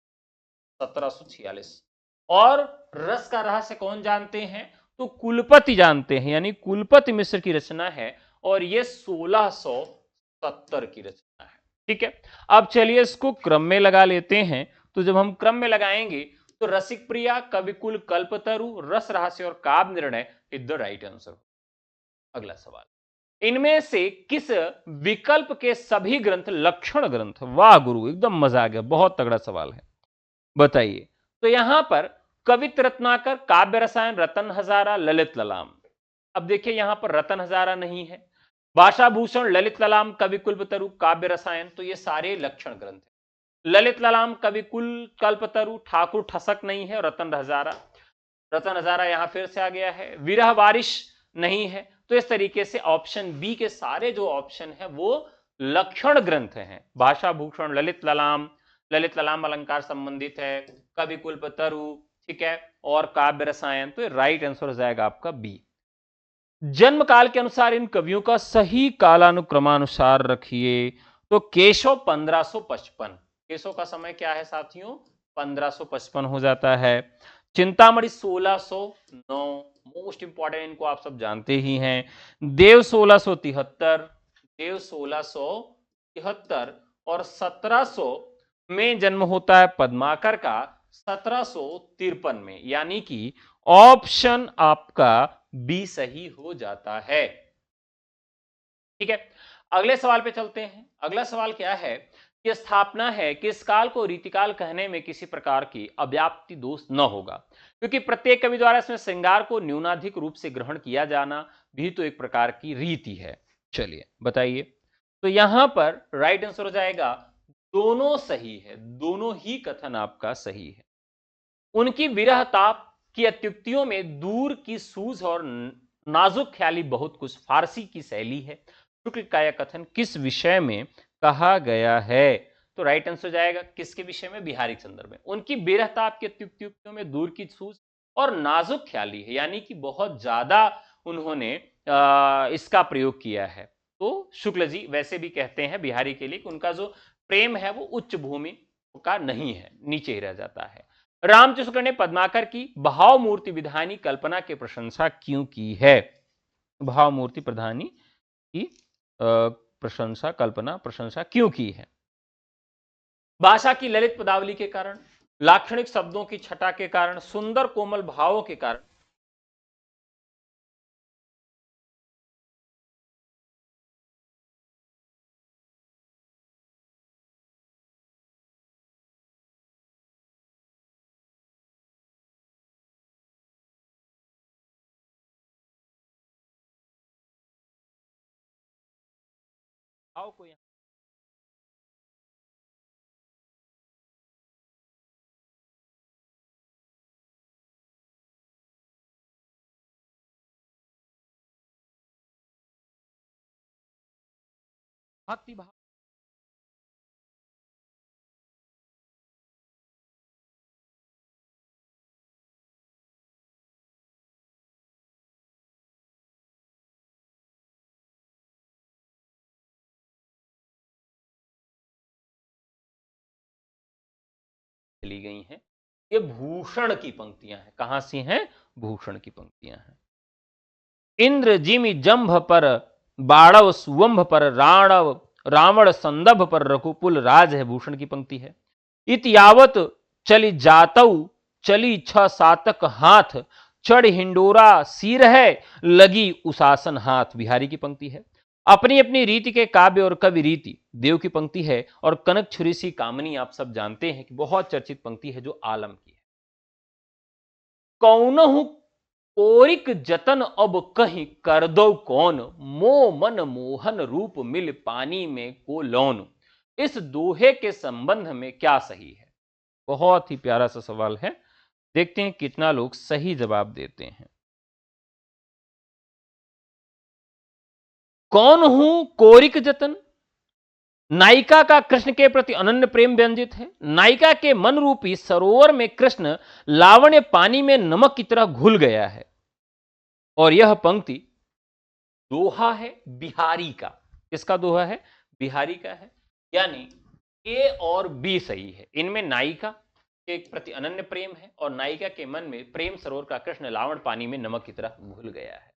1746। और रस का रहस्य कौन जानते हैं? तो कुलपति जानते हैं, यानी कुलपति मिश्र की रचना है, और यह 1670 की रचना है, ठीक है। अब चलिए इसको क्रम में लगा लेते हैं। तो जब हम क्रम में लगाएंगे तो रसिक प्रिया, कविकुल कल्पतरु, रस रहस्य और काव्य निर्णय इज द राइट आंसर। अगला सवाल, इनमें से किस विकल्प के सभी ग्रंथ लक्षण ग्रंथ? वाह गुरु, एकदम मजा आ गया, बहुत तगड़ा सवाल है, बताइए। तो यहां पर कवित्र रत्नाकर, काव्य रसायन, रतन हजारा, ललित ललाम। अब देखिए यहां पर रतन हजारा नहीं है, भाषा भूषण, ललित ललाम, कवि कुलपतरु, काव्य रसायन, तो ये सारे लक्षण ग्रंथ हैं। ललित ललाम, कवि कुल कल्पतरु, ठाकुर ठसक नहीं है, रतन हजारा यहां फिर से आ गया है। विरह वारिश नहीं है। तो इस तरीके से ऑप्शन बी के सारे जो ऑप्शन है वो लक्षण ग्रंथ हैं। भाषा भूषण, ललित ललाम अलंकार संबंधित है, कवि कुलपतरु, ठीक है, और काव्य रसायन, तो राइट आंसर हो जाएगा आपका बी। जन्म काल के अनुसार इन कवियों का सही कालानुक्रमानुसार रखिए। तो केशव 1555, केसों का समय क्या है साथियों, 1555 हो जाता है। चिंतामणि 1609, मोस्ट इंपॉर्टेंट, इनको आप सब जानते ही हैं। देव 1673, देव 1673, और 1700 में जन्म होता है पद्माकर का, 1753 में, यानी कि ऑप्शन आपका बी सही हो जाता है। ठीक है, अगले सवाल पे चलते हैं। अगला सवाल क्या है कि स्थापना है कि इस काल को रीतिकाल कहने में किसी प्रकार की अव्याप्ति दोष न होगा, क्योंकि प्रत्येक कवि द्वारा इसमें श्रृंगार को न्यूनाधिक रूप से ग्रहण किया जाना भी तो एक प्रकार की रीति है। चलिए बताइए, तो यहां पर राइट आंसर हो जाएगा दोनों सही है, दोनों ही कथन आपका सही है। उनकी विरह ताप की अत्युक्तियों में दूर की सूझ और नाजुक ख्याली बहुत कुछ, फारसी की शैली है। शुक्ल का यह कथन किस विषय में कहा गया है? तो राइट आंसर जाएगा किसके विषय में, बिहारी के संदर्भ में। उनकी विरह ताप की अत्युक्तियों में दूर की सूझ और नाजुक ख्याली है, यानी कि बहुत ज्यादा उन्होंने इसका प्रयोग किया है। तो शुक्ल जी वैसे भी कहते हैं बिहारी के लिए कि उनका जो प्रेम है वो उच्च भूमि का नहीं है, नीचे ही रह जाता है। रामचंद्र शुक्ल ने पद्माकर की भाव मूर्ति विधानी कल्पना की प्रशंसा क्यों की है? भाव मूर्ति प्रधानी की प्रशंसा, कल्पना प्रशंसा क्यों की है? भाषा की ललित पदावली के कारण, लाक्षणिक शब्दों की छटा के कारण, सुंदर कोमल भावों के कारण। भाव को यहां भक्ति भाव ली गई हैं। ये भूषण की पंक्तियां हैं। कहां से हैं? भूषण की पंक्तियां हैं। इंद्र जिमि जंभ पर बाड़व सुवंभ पर राणव रावण संदभ पर रघुकुल राज है, भूषण की पंक्ति है। इतियावत चली जातऊ चली छ सातक हाथ, चढ़ हिंडोरा सिर है लगी उशासन हाथ, बिहारी की पंक्ति है। अपनी अपनी रीति के काव्य और कवि रीति, देव की पंक्ति है। और कनक छुरी सी कामनी आप सब जानते हैं कि बहुत चर्चित पंक्ति है जो आलम की है। कौनहु कोरिक जतन अब कहीं कर दो कौन, मो मन मोहन रूप मिल पानी में को लौन। इस दोहे के संबंध में क्या सही है? बहुत ही प्यारा सा सवाल है, देखते हैं कितना लोग सही जवाब देते हैं। कौन हूं कोरिक जतन, नायिका का कृष्ण के प्रति अनन्य प्रेम व्यंजित है। नायिका के मन रूपी सरोवर में कृष्ण लावण्य पानी में नमक की तरह घुल गया है। और यह पंक्ति दोहा है बिहारी का। किसका दोहा है? बिहारी का है। यानी ए और बी सही है। इनमें नायिका के प्रति अनन्य प्रेम है और नायिका के मन में प्रेम सरोवर का कृष्ण लावण पानी में नमक की तरह घुल गया है।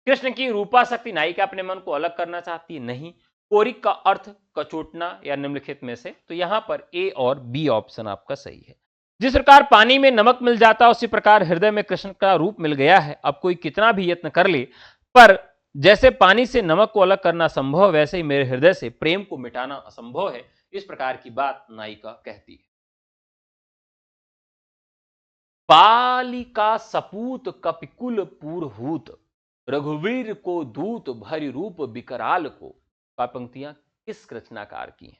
कृष्ण की रूपा शक्ति, नायिका अपने मन को अलग करना चाहती है, नहीं। कोरिक का अर्थ कचोटना या निम्नलिखित में से, तो यहां पर ए और बी ऑप्शन आपका सही है। जिस प्रकार पानी में नमक मिल जाता है उसी प्रकार हृदय में कृष्ण का रूप मिल गया है। अब कोई कितना भी यत्न कर ले, पर जैसे पानी से नमक को अलग करना संभव, वैसे ही मेरे हृदय से प्रेम को मिटाना असंभव है। इस प्रकार की बात नायिका कहती है। बालिका सपूत कपिकुल पुरहूत, रघुवीर को दूत भरि रूप विकराल को, पंक्तियां किस रचनाकार की हैं?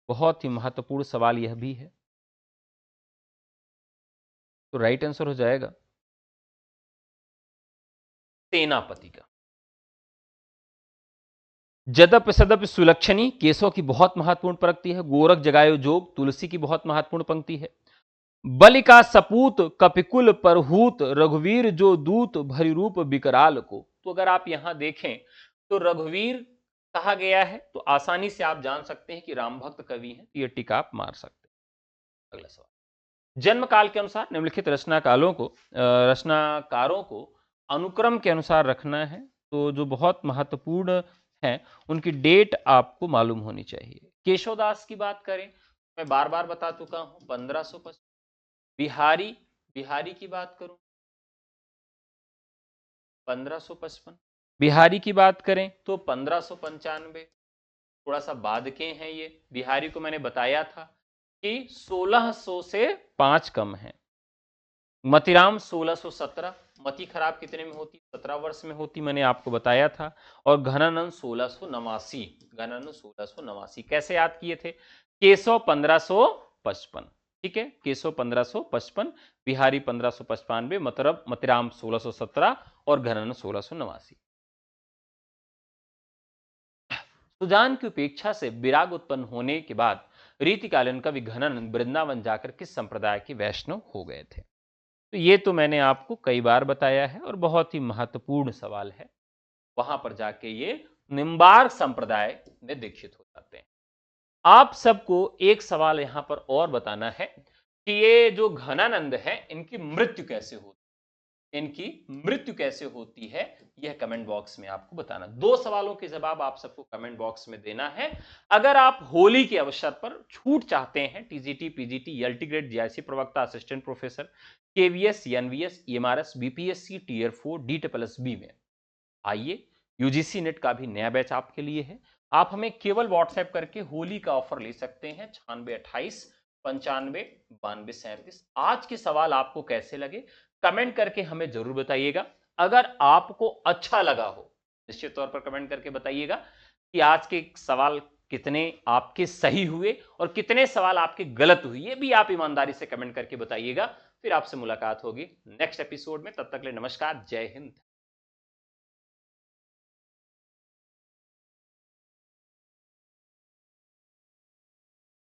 बहुत ही महत्वपूर्ण सवाल यह भी है। तो राइट आंसर हो जाएगा सेनापति का। जदप सदप सुलक्षणी, केशव की बहुत महत्वपूर्ण पंक्ति है। गोरख जगायो जोग, तुलसी की बहुत महत्वपूर्ण पंक्ति है। बलिका सपूत कपिकुल परहूत, रघुवीर जो दूत भरि रूप विकराल को। तो अगर आप यहां देखें तो रघुवीर कहा गया है, तो आसानी से आप जान सकते हैं कि राम भक्त कवि हैं, तो ये टिक आप मार सकते हैं। अगला सवाल, जन्म काल के अनुसार निम्नलिखित रचनाकारों को अनुक्रम के अनुसार रखना है। तो जो बहुत महत्वपूर्ण है, उनकी डेट आपको मालूम होनी चाहिए। केशवदास की बात करें, मैं बार बार बता चुका हूं 1555। बिहारी बिहारी की बात करूं 1555। बिहारी की बात करें तो 1595। थोड़ा सा बाद के हैं ये। बिहारी को मैंने बताया था कि 1600 से 5 कम है। मतीराम 1617। मती खराब कितने में होती? 17 वर्ष में होती, मैंने आपको बताया था। और घनानंद 1689। घनानंद 1689 कैसे याद किए थे? केशव 1555, ठीक है, केशव 1555, बिहारी 1595, मतीराम 1617 और घनानंद 1689। सुजान की उपेक्षा से विराग उत्पन्न होने के बाद रीतिकालीन कवि घनानंद वृंदावन जाकर किस संप्रदाय के वैष्णव हो गए थे? तो ये तो मैंने आपको कई बार बताया है और बहुत ही महत्वपूर्ण सवाल है। वहां पर जाके ये निम्बार्क संप्रदाय में दीक्षित हो जाते हैं। आप सबको एक सवाल यहां पर और बताना है कि ये जो घनानंद है, इनकी मृत्यु कैसे होती है? इनकी मृत्यु कैसे होती है, यह कमेंट बॉक्स में आपको बताना। 2 सवालों के जवाब आप सबको कमेंट बॉक्स में देना है। अगर आप होली के अवसर पर छूट चाहते हैं, TGT, PGT, LT grade, GIC प्रवक्ता, assistant professor, KVS, NVS, EMRS, BPSC, tier 4, DSSB में आइए। यूजीसी नेट का भी नया बैच आपके लिए है। आप हमें केवल व्हाट्सएप करके होली का ऑफर ले सकते हैं 9628 95 92 37। आज के सवाल आपको कैसे लगे, कमेंट करके हमें जरूर बताइएगा। अगर आपको अच्छा लगा हो, निश्चित तौर पर कमेंट करके बताइएगा कि आज के सवाल कितने आपके सही हुए और कितने सवाल आपके गलत हुए, ये भी आप ईमानदारी से कमेंट करके बताइएगा। फिर आपसे मुलाकात होगी नेक्स्ट एपिसोड में। तब तक के लिए नमस्कार, जय हिंद।